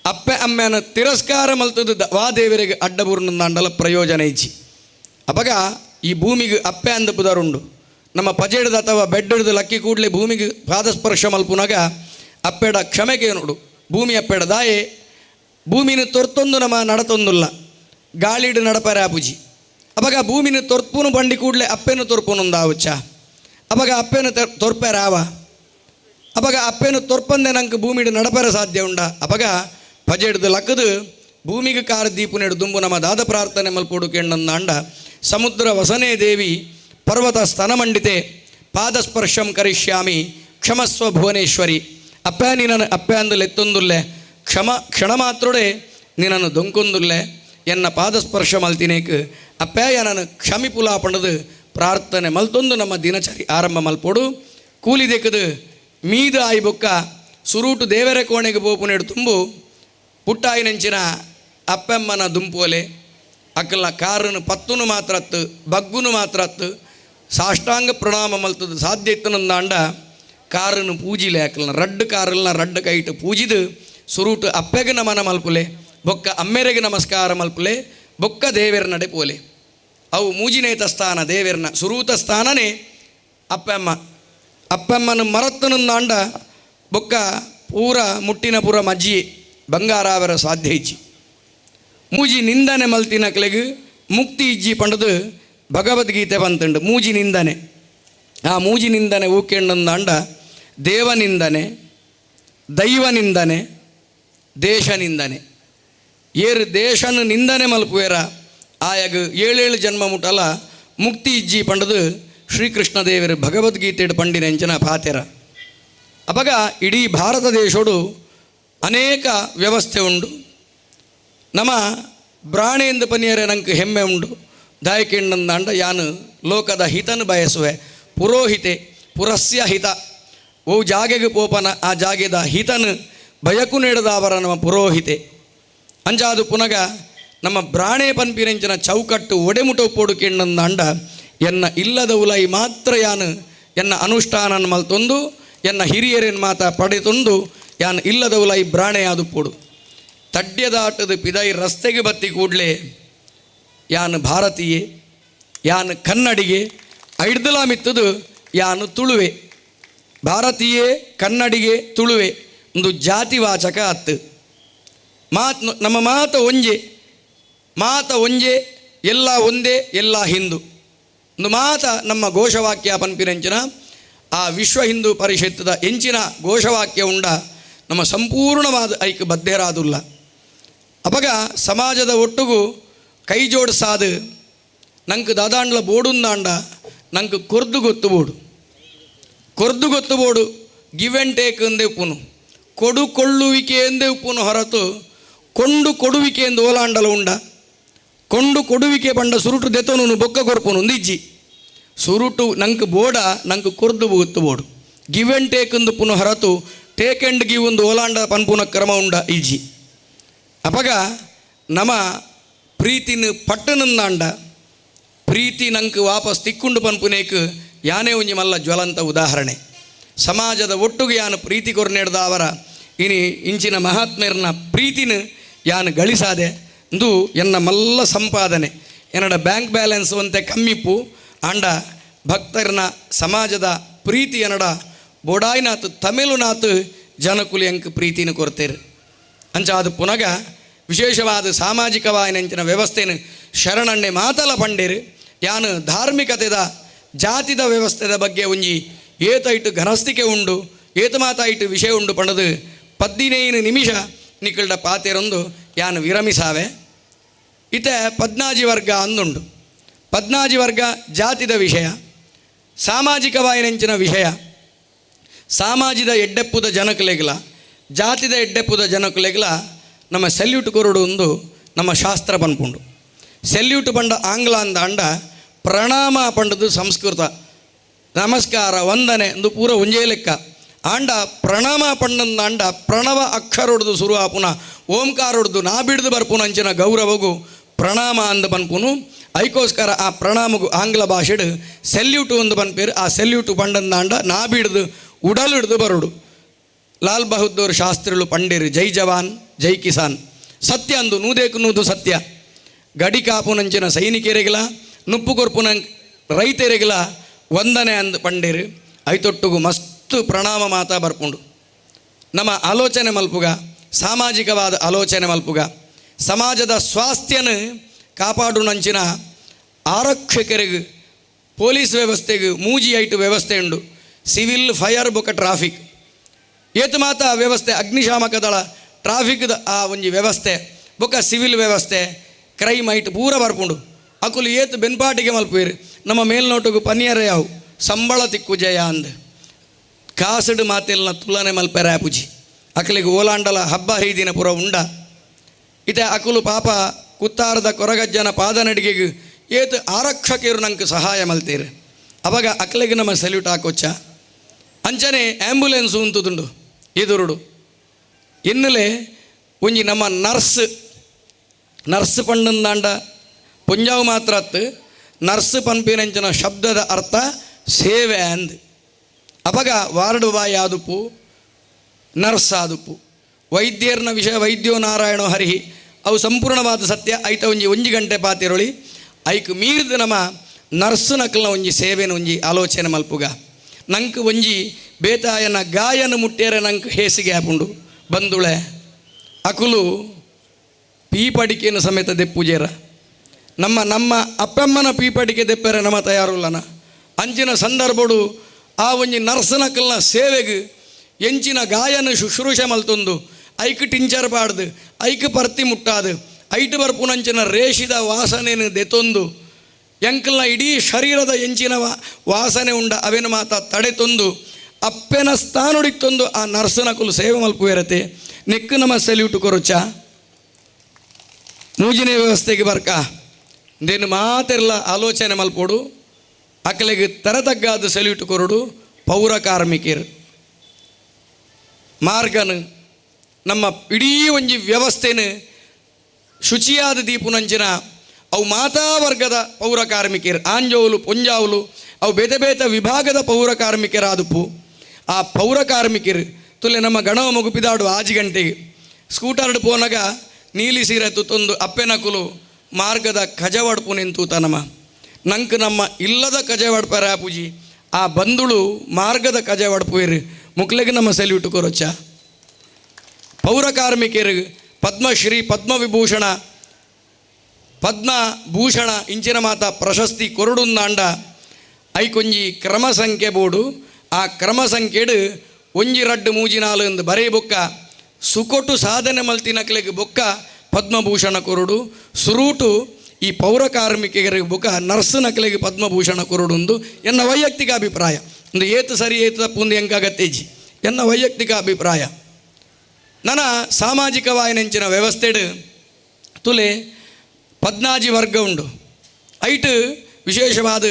ಅಪ್ಪೆ ಅಮ್ಮೆನ ತಿರಸ್ಕಾರ ಮಲ್ತದ ವಾ ದೇವರಿಗೆ ಅಡ್ಡಬೂರ್ನುಂದ ಅಂಡಲ ಪ್ರಯೋಜನ ಇಜ್ಜಿ ಅಪಗ ಈ ಭೂಮಿಗೆ ಅಪ್ಪೆ ಅಂದ ಪುದರುಂಡು ನಮ್ಮ ಪಜೆಡ್ದು ಅಥವಾ ಬೆಡ್ ಹಿಡ್ದು ಲಕ್ಕಿ ಕೂಡಲೇ ಭೂಮಿಗೆ ಪಾದಸ್ಪರ್ಶ ಮಲ್ಪುನಾಗ ಅಪ್ಪೆಡ ಕ್ಷಮೆಗೆ ನೋಡು ಭೂಮಿ ಅಪ್ಪೆಡ ದಾಯೆ ಭೂಮಿನ ತೊರ್ತೊಂದು ನಮ್ಮ ನಡತೊಂದುಲ್ಲ ಗಾಳಿಡು ನಡಪರೆ ಆಪುಜಿ ಅವಾಗ ಭೂಮಿನ ತೊರ್ಪುನು ಬಂಡಿ ಕೂಡಲೇ ಅಪ್ಪೆನು ತೊರ್ಪುನೊಂದಾವುಚ್ಚ ಅವಾಗ ಅಪ್ಪೆನು ತೊರ್ಪೆ ರಾವ ಅವಾಗ ಅಪ್ಪೆನು ತೊರ್ಪಂದೆ ನಂಗೆ ಭೂಮಿಡು ನಡಪರೆ ಸಾಧ್ಯ ಉಂಡ ಅವಾಗ ಪಜೆಡ್ದು ಲಕ್ಕದು ಭೂಮಿಗೆ ಕಾರ ದೀಪು ನೆಡು ದುಂಬು ನಮ್ಮ ದಾದ ಪ್ರಾರ್ಥನೆ ಮಲ್ಪೋಡು ಕೆಣ್ಣಂದ ಅಂಡ ಸಮುದ್ರ ವಸನೇ ದೇವಿ ಪರ್ವತ ಸ್ತನ ಮಂಡಿತೆ ಪಾದಸ್ಪರ್ಶಂ ಕರಿಷ್ಯಾಮಿ ಕ್ಷಮಸ್ವ ಭುವನೇಶ್ವರಿ. ಅಪ್ಪ ನೀನನ್ನು ಅಪ್ಪ ಅಂದಲು ಎತ್ತೊಂದುಲ್ಲೆ, ಕ್ಷಣ ಮಾತ್ರೊಡೆ ನೀನನ್ನು ದೊಂಕೊಂದುಲ್ಲೆ, ಎನ್ನ ಪಾದಸ್ಪರ್ಶ ಮಲ್ತಿನೇಕ್ ಅಪ್ಪಯ್ಯ ನಾನು ಕ್ಷಮಿಪುಲಾ ಪಂಡದು ಪ್ರಾರ್ಥನೆ ಮಲ್ತೊಂದು ನಮ್ಮ ದಿನಚರಿ ಆರಂಭ ಮಲ್ಪೋಡು. ಕೂಲಿ ದೆಕ್ಕದು ಮೀದು ಆಯಿ ಬೊಕ್ಕ ಸುರೂಟು ದೇವರ ಕೋಣೆಗೆ ಬೋಪುನೆಡು ತುಂಬು ಪುಟ್ಟಾಯಿ ನೆಂಚಿನ ಅಪ್ಪಮ್ಮನ ದುಂಪೋಲೆ ಅಕ್ಕಲ್ನ ಕಾರನ್ನು ಪತ್ತುನು ಮಾತ್ರ ಹತ್ತು ಬಗ್ಗುನು ಮಾತ್ರ ಹತ್ತು ಸಾಷ್ಟಾಂಗ ಪ್ರಣಾಮ ಮಲ್ತದ್ದು ಸಾಧ್ಯ ಇತ್ತನಂದಾಂಡ ಕಾರನ್ನು ಪೂಜಿಲೆ ಅಕ್ಕಲ್ನ ಕಾರಲ್ನ ರಡ್ಡು ಕೈಟು ಪೂಜಿದು ಸುರೂಟು ಅಪ್ಪೆಗೆ ನಮನ ಮಲ್ಪುಲೆ ಬೊಕ್ಕ ಅಮ್ಮೆರೆಗೆ ನಮಸ್ಕಾರ ಮಲ್ಪುಲೆ ಬೊಕ್ಕ ದೇವೇರ ನಡೆ ಪೋಲೆ. ಅವು ಮೂಜಿನೇತ ಸ್ಥಾನ ದೇವೇರ್ನ ಸುರೂತ ಸ್ಥಾನನೇ ಅಪ್ಪಮ್ಮನ ಮರತ್ತನಂದಾಂಡ ಬೊಕ್ಕ ಪೂರ ಮುಟ್ಟಿನ ಪೂರ ಮಜ್ಜಿ ಬಂಗಾರಾವರ ಸಾಧ್ಯ ಇಜ್ಜಿ ಮೂಜಿ ನಿಂದನೆ ಮಲ್ತಿನ ಕಲೆಗೆ ಮುಕ್ತಿ ಇಜ್ಜಿ ಪಂಡದು ಭಗವದ್ಗೀತೆ ಬಂತುಂಡು. ಮೂಜಿ ನಿಂದನೆ, ಆ ಮೂಜಿ ನಿಂದನೆ ಊಕೆಂಡಂದಾಂಡ ದೇವನಿಂದನೆ, ದೈವ ನಿಂದನೆ, ದೇಶ ನಿಂದನೆ. ಏರು ದೇಶನ ನಿಂದನೆ ಮಲ್ಪುವೇರ ಆಯಾಗ 7 ಜನ್ಮ ಮುಟ್ಟಲ ಮುಕ್ತಿ ಇಜ್ಜಿ ಪಂಡದು ಶ್ರೀಕೃಷ್ಣ ದೇವರು ಭಗವದ್ಗೀತೆ ಪಂಡಿನ ಎಂಚಿನ ಪಾತೆರ. ಅಪಗ ಇಡೀ ಭಾರತ ದೇಶೋಡು ಅನೇಕ ವ್ಯವಸ್ಥೆ ಉಂಡು. ನಮ್ಮ ಬ್ರಾಣೆಂದು ಪನಿಯರೆ ನಂಗೆ ಹೆಮ್ಮೆ ಉಂಡು. ದಾಯಕೆಂಡಂದಾಂಡ ಯಾನು ಲೋಕದ ಹಿತನು ಬಯಸುವೆ. ಪುರೋಹಿತೆ ಪುರಸ್ಯ ಹಿತ, ಓ ಜಾಗೆಗೆ ಪೋಪನ ಆ ಜಾಗೆದ ಹಿತನು ಬಯಕು ನೀಡದವರ ನಮ್ಮ ಪುರೋಹಿತೆ ಅಂಜಾದು ಪುನಗ ನಮ್ಮ ಬ್ರಾಣೆ ಪನ್ಪಿರೆಂಚಿನ ಚೌಕಟ್ಟು ಒಡೆಮುಟ ಪೋಡುಕೆಂಡಂದಾಂಡ ಎನ್ನ ಇಲ್ಲದ ಉಲೈ ಮಾತ್ರ ಯಾನು ಎನ್ನ ಅನುಷ್ಠಾನ ಮಲ್ತೊಂದು ಎನ್ನ ಹಿರಿಯರೇನು ಮಾತ ಪಡೆತೊಂದು ಯಾನು ಇಲ್ಲದ ಉಲೈ ಬ್ರಾಣೆ ಆದು ಪೋಡು. ತಡ್ಯದಾಟದ ಪಿದೈ ರಸ್ತೆಗೆ ಬತ್ತಿ ಕೂಡಲೇ ಯಾನು ಭಾರತೀಯೆ, ಯಾನು ಕನ್ನಡಿಗೆ ಐಡ್ದಲ ಮಿತ್ತದು ಯಾನು ತುಳುವೆ. ಭಾರತೀಯೆ, ಕನ್ನಡಿಗೆ, ತುಳುವೆ ಒಂದು ಜಾತಿವಾಚಕ ಅತ್ತು. ನಮ್ಮ ಮಾತ ಒಂಜೆ ಎಲ್ಲ ಒಂದೇ ಎಲ್ಲ ಹಿಂದೂ ಒಂದು ಮಾತ ನಮ್ಮ ಘೋಷವಾಕ್ಯ ಪನ್ಪಿರಂಚಿನ ಆ ವಿಶ್ವ ಹಿಂದೂ ಪರಿಷತ್ತದ ಎಂಚಿನ ಘೋಷವಾಕ್ಯ ಉಂಡ ನಮ್ಮ ಸಂಪೂರ್ಣವಾದ ಐಕ್ಯ ಬದ್ಧರಾದುಲ್ಲ. ಅಪಗ ಸಮಾಜದ ಒಟ್ಟುಗೂ ಕೈ ಜೋಡಿಸಾದು ನಂಗೆ ದಾದಾಂಡ್ಲ ಬೋಡುಂದಾಂಡ ನಂಗೆ ಕೊರ್ದು ಗೊತ್ತು ಬೋಡು ಗಿವ್ ಆ್ಯಂಡ್ ಟೇಕ್ ಎಂದೇ ಉಪ್ಪುನು, ಕೊಡುಕೊಳ್ಳುವಿಕೆ ಎಂದೇ ಉಪ್ಪುನು ಹೊರತು ಕೊಂಡು ಕೊಡುವಿಕೆ ಎಂದು ಓಲಾಂಡಲ ಉಂಡ. ಕೊಂಡು ಕೊಡುವಿಕೆ ಬಂಡ ಸುರುಟು ದೆತನು ಬೊಕ್ಕ ಕೊರ್ಪುನು ಒಂದಿಜ್ಜಿ ಸುರುಟು ನಂಗೆ ಬೋಡ ನಂಗೆ ಕೊರ್ದು ಗೊತ್ತು ಬೋಡು. ಗಿವ್ ಆ್ಯಂಡ್ ಟೇಕ್ ಎಂದು ಪುನಃ ಹೊರತು ಟೇಕ್ ಆ್ಯಂಡ್ ಗಿವ್ ಒಂದು ಓಲಾಂಡ ಪನ್ಪುನ ಕ್ರಮ ಉಂಡ ಇಜ್ಜಿ. ಅಪಗ ನಮ್ಮ ಪ್ರೀತಿನ ಪಟ್ಟನಂದಾಂಡ ಪ್ರೀತಿ ನಂಗೆ ವಾಪಸ್ ತಿಕ್ಕೊಂಡು ಪನ್ಪುನೇಕ್ ಯಾನೇ ಒಂಜಿ ಮಲ್ಲ ಜ್ವಲಂತ ಉದಾಹರಣೆ. ಸಮಾಜದ ಒಟ್ಟುಗೆ ಯಾನು ಪ್ರೀತಿ ಕೊರ್ನೆಡ್ದ ಅವರ ಇನಿ ಇಂಚಿನ ಮಹಾತ್ಮೇರ್ನ ಪ್ರೀತಿನ ಯಾನು ಗಳಿಸಾದೆ ಇಂದು ಎನ್ನ ಮಲ್ಲ ಸಂಪಾದನೆ ಎನ್ನಡ ಬ್ಯಾಂಕ್ ಬ್ಯಾಲೆನ್ಸ್ ಅಂತೆ ಕಮ್ಮಿಪ್ಪು ಆಂಡ ಭಕ್ತರನ ಸಮಾಜದ ಪ್ರೀತಿ ಎನ್ನಡ ಬೋಡಾಯಿನಾತು ತಮಿಳುನಾತು ಜನಕುಲಿ ಅಂಕ ಪ್ರೀತಿನ ಕೊರ್ತೇರು ಅಂಚಾದ ಪುನಗ ವಿಶೇಷವಾದ ಸಾಮಾಜಿಕವಾಯಿನಂಚಿನ ವ್ಯವಸ್ಥೆನ ಶರಣಣ್ಣೆ ಮಾತಲ ಪಂಡೇರು ಯಾನು ಧಾರ್ಮಿಕತೆದ ಜಾತಿದ ವ್ಯವಸ್ಥೆದ ಬಗ್ಗೆ ಒಂಜಿ ಏತೈಟು ಘನಸ್ತಿಕೆ ಉಂಡು ಏತು ಮಾತಾಯಿಟ್ಟು ವಿಷಯ ಉಂಡು ಪಂಡದು 15 ನಿಮಿಷ ನಿಕಲ್ಡ ಪಾತೆರೊಂದು ಯಾನು ವಿರಮಿಸಾವೆ. ಇತ್ತೆ 14 ವರ್ಗ ಅಂದುಂಡು. 14 ವರ್ಗ ಜಾತಿದ ವಿಷಯ, ಸಾಮಾಜಿಕವಾಯಿನಂಚಿನ ವಿಷಯ. ಸಾಮಾಜಿದ ಎಡ್ಡೆಪ್ಪುದ ಜನಕಲೆಗ್ಲ ಜಾತಿದ ಎಡ್ಡೆಪ್ಪುದ ಜನಕಲೆಗ್ಲ ನಮ್ಮ ಸೆಲ್ಯೂಟ್ ಕೊರಡು ಒಂದು ನಮ್ಮ ಶಾಸ್ತ್ರ ಪನ್ಪುಂಡು. ಸೆಲ್ಯೂಟ್ ಪಂಡ ಆಂಗ್ಲ ಅಂದ ಪ್ರಣಾಮ ಪಂಡದು ಸಂಸ್ಕೃತ. ನಮಸ್ಕಾರ ವಂದನೆ ಎಂದು ಪೂರ ಒಂಜೇ ಲೆಕ್ಕ ಆಂಡ ಪ್ರಣಾಮ ಪಂಡಂದಾಂಡ ಪ್ರಣವ ಅಕ್ಷರೊಡ್ದು ಶುರು ಆಪುನ ಓಂಕಾರೊಡ್ದು ನಾ ಬಿಡ್ದು ಬರ್ಪುನ ಅಂಚಿನ ಗೌರವಗೂ ಪ್ರಣಾಮ ಅಂದು ಪನ್ಪುನು. ಐಕೋಸ್ಕರ ಆ ಪ್ರಣಾಮಗೂ ಆಂಗ್ಲ ಭಾಷೆಡು ಸೆಲ್ಯೂಟು ಒಂದು ಪನ್ಪೇರು. ಆ ಸೆಲ್ಯೂಟು ಪಂಡಂದಾಂಡ ನಾ ಬಿಡ್ದು ಉಡಲು ಹಿಡ್ದು ಬರೋಡು. ಲಾಲ್ ಬಹದ್ದೂರ್ ಶಾಸ್ತ್ರಿಗಳು ಪಂಡೇರು ಜೈ ಜವಾನ್ ಜೈ ಕಿಸಾನ್. ಸತ್ಯ ಅಂದು ನೂದೇಕು ನೂದು ಸತ್ಯ. ಗಡಿ ಕಾಪುನಂಚಿನ ಸೈನಿಕರಿಗಿಲ ನುಪ್ಪು ಕೊರ್ಪುನ ರೈತರಿಗಿಲ ವಂದನೆ ಅಂದು ಪಂಡೇರು. ಐತೊಟ್ಟುಗು ಮಸ್ತು ಪ್ರಣಾಮ ಮಾತಾ ಬರ್ಪುಂಡು. ನಮ್ಮ ಆಲೋಚನೆ ಮಲ್ಪುಗ ಸಾಮಾಜಿಕವಾದ ಆಲೋಚನೆ ಮಲ್ಪುಗ ಸಮಾಜದ ಸ್ವಾಸ್ಥ್ಯನ ಕಾಪಾಡುನಂಚಿನ ಆರಕ್ಷಕರಿಗೆ ಪೊಲೀಸ್ ವ್ಯವಸ್ಥೆಗೆ ಮೂಜಿ ಐಟು ವ್ಯವಸ್ಥೆ ಉಂಡು. ಸಿವಿಲ್ ಫೈರ್ ಬೊಕ್ಕ ಟ್ರಾಫಿಕ್ ಏತು ಮಾತ ವ್ಯವಸ್ಥೆ ಅಗ್ನಿಶಾಮಕ ದಳ ಟ್ರಾಫಿಕ್ದ ಆ ಒಂಜಿ ವ್ಯವಸ್ಥೆ ಬೊಕ್ಕ ಸಿವಿಲ್ ವ್ಯವಸ್ಥೆ ಕ್ರೈಮ್ ಐಟು ಪೂರ ಬರ್ಪುಂಡು. ಅಕುಲು ಏತು ಬೆನ್ಪಾಟಿಗೆ ಮಲ್ಪುವೇರು ನಮ್ಮ ಮೇಲ್ನೋಟಗೂ ಪನ್ನಿಯರ ಯಾವು ಸಂಬಳ ತಿಕ್ಕು ಜಯ ಅಂದ್ ಕಾಸಡು ಮಾತೆಲ್ಲ ತುಲನೆ ಮಲ್ಪೆರ ಪೂಜಿ ಅಕಲಿಗೆ ಓಲಾಂಡಲ ಹಬ್ಬ ಹರಿದಿನ ಪುರ ಉಂಡ ಇತೆ ಅಕುಲು ಪಾಪ ಕುತ್ತಾರದ ಕೊರಗಜ್ಜನ ಪಾದ ನಡಿಗೆಗೆ ಏತು ಆರಕ್ಷಕರು ನಂಗೆ ಸಹಾಯ ಮಲ್ತೀರು ಅವಾಗ ಅಕಲಿಗೆ ನಮ್ಮ ಸಲ್ಯೂಟ್ ಹಾಕೋಚ್ಚ ಅಂಚನೆ ಆ್ಯಂಬುಲೆನ್ಸು ಉಂತುದುಂಡು ಎದುರುಡು ಎನ್ನಲೆ ಒಂಜಿ ನಮ್ಮ ನರ್ಸ್ ಪಂಡಂದಾಂಡ ಪುಂಜಾವು ಮಾತ್ರ ನರ್ಸ್ ಪನ್ಪಿನಂಚಿನ ಶಬ್ದದ ಅರ್ಥ ಸೇವೆ ಅಂದ್ ಅಪಗ ವಾರ್ಡ್ ಬಾಯ್ ಆದುಪ್ಪು ನರ್ಸ್ ಆದುಪ್ಪು ವೈದ್ಯರ್ನ ವಿಷಯ ವೈದ್ಯೋ ನಾರಾಯಣೋ ಹರಿಹಿ ಅವು ಸಂಪೂರ್ಣವಾದ ಸತ್ಯ ಐತ ಒಂಜಿ ಗಂಟೆ ಪಾತಿರೊಳಿ ಐಕ್ ಮೀರಿದ ನಮ್ಮ ನರ್ಸ್ ನಕಲ್ನ ಒಂಜಿ ಸೇವೆನ ಒಂಜಿ ಆಲೋಚನೆ ಮಲ್ಪುಗ ನಂಗೆ ಒಂಜಿ ಬೇತಾಯನ ಗಾಯನ ಮುಟ್ಟೇರೆ ನಂಗೆ ಹೇಸಿಗೆ ಹಾಪುಂಡು ಬಂದುಳೆ ಅಕುಲು ಪೀಪಡಿಕೆಯನ್ನು ಸಮೇತ ದೆಪ್ಪುಜೇರ ನಮ್ಮ ಅಪ್ಪಮ್ಮನ ಪೀಪಡಿಕೆ ದೆಪ್ಪರೆ ನಮ್ಮ ತಯಾರುಲ್ಲನ ಅಂಚಿನ ಸಂದರ್ಭಡು ಆ ಒಂಜಿ ನರ್ಸನಕಲ್ನ ಸೇವೆಗೆ ಎಂಚಿನ ಗಾಯನ ಶುಶ್ರೂಷೆ ಮಲ್ತೊಂದು ಐಕ್ ಟಿಂಚರ್ ಪಾಡ್ದು ಐಕ್ ಪರ್ತಿ ಮುಟ್ಟಾದು ಐಟ್ ಬರ್ಪುನಂಚಿನ ರೇಷಿದ ವಾಸನೆಯನ್ನು ದೆತೊಂದು ಎಂಕಲ್ನ ಇಡೀ ಶರೀರದ ಎಂಚಿನ ವಾಸನೆ ಉಂಡ ಅವೇನು ಮಾತ ತಡೆತೊಂದು ಅಪ್ಪೆನ ಸ್ಥಾನೊಡಿತ್ತೊಂದು ಆ ನರ್ಸನಕುಲು ಸೇವೆ ಮಲ್ಪುವಿರತೆ ನೆಕ್ಕು ನಮ್ಮ ಸೆಲ್ಯೂಟ್ ಕೊರುಚ ಮೂಜಿನ ವ್ಯವಸ್ಥೆಗೆ ಬರ್ಕ ದೇನು ಮಾತೆಲ್ಲ ಆಲೋಚನೆ ಮಲ್ಪೋಡು ಅಕಲೆಗೆ ತರತಗ್ಗಾದ ಸೆಲ್ಯೂಟ್ ಕೊರಡು ಪೌರ ಕಾರ್ಮಿಕರು ಮಾರ್ಗನು ನಮ್ಮ ಇಡೀ ಒಂಜಿ ವ್ಯವಸ್ಥೆನ ಶುಚಿಯಾದ ದೀಪುನಂಚಿನ ಅವು ಮಾತಾ ವರ್ಗದ ಪೌರ ಕಾರ್ಮಿಕರು ಆಂಜೋಲು ಪೊಂಜಾವುಲು ಅವು ಬೇತೆ ಬೇತೆ ವಿಭಾಗದ ಪೌರ ಕಾರ್ಮಿಕರಾದುಪ್ಪು ಆ ಪೌರ ಕಾರ್ಮಿಕರು ತುಲೆ ನಮ್ಮ ಗಣವ ಮುಗುಪಿದಾಡು ಆಜಿ ಗಂಟೆಗೆ ಸ್ಕೂಟರ್ಡ್ ಪೋನಾಗ ನೀಲಿ ಸೀರೆ ತುತ್ತೊಂದು ಅಪ್ಪೆನಕುಲು ಮಾರ್ಗದ ಕಜವಡ್ಪು ನಿಂತೂತ ನಂಗೆ ನಮ್ಮ ಇಲ್ಲದ ಕಜವಡ್ಪರ ಪೂಜಿ ಆ ಬಂದುಳು ಮಾರ್ಗದ ಕಜವಡ್ಪುಯಿರು ಮುಕ್ಲೆಗೆ ನಮ್ಮ ಸೆಲ್ಯೂಟ್ ಕೊರೊಚ್ಚ ಪೌರ ಕಾರ್ಮಿಕರಿಗೆ ಪದ್ಮಶ್ರೀ ಪದ್ಮವಿಭೂಷಣ ಪದ್ಮಭೂಷಣ ಇಂಚಿನ ಮಾತ ಪ್ರಶಸ್ತಿ ಕೊರಡುಂದಾಂಡ ಐಕೊಂಜಿ ಕ್ರಮ ಸಂಖ್ಯೆ ಬೋಡು ಆ ಕ್ರಮ ಸಂಖ್ಯೆಡು ಒಂಜಿ ರಡ್ಡು ಮೂಜಿನಾಲು ಎಂದು ಬರೇ ಬೊಕ್ಕ ಸುಕೊಟ್ಟು ಸಾಧನೆ ಮಲ್ತಿನಕ್ಲೆಗೆ ಬೊಕ್ಕ ಪದ್ಮಭೂಷಣ ಕೊರಡು ಸುರೂಟು ಈ ಪೌರ ಕಾರ್ಮಿಕರಿಗೆ ಬೊಕ್ಕ ನರ್ಸ್ ನಕಲೆಗೆ ಪದ್ಮಭೂಷಣ ಕೊರಡುಂದು ಎನ್ನ ವೈಯಕ್ತಿಕ ಅಭಿಪ್ರಾಯ ಒಂದು ಏತು ಸರಿ ಏತು ತಪ್ಪುಂದು ಎಂಕಾಗತ್ತೇಜಿ ಎನ್ನ ವೈಯಕ್ತಿಕ ಅಭಿಪ್ರಾಯ ನನ್ನ ಸಾಮಾಜಿಕವಾಯಿನೆಂಚಿನ ವ್ಯವಸ್ಥೆಡು ತುಲೆ 14 ವರ್ಗ ಉಂಡು ಐಟ್ ವಿಶೇಷವಾದ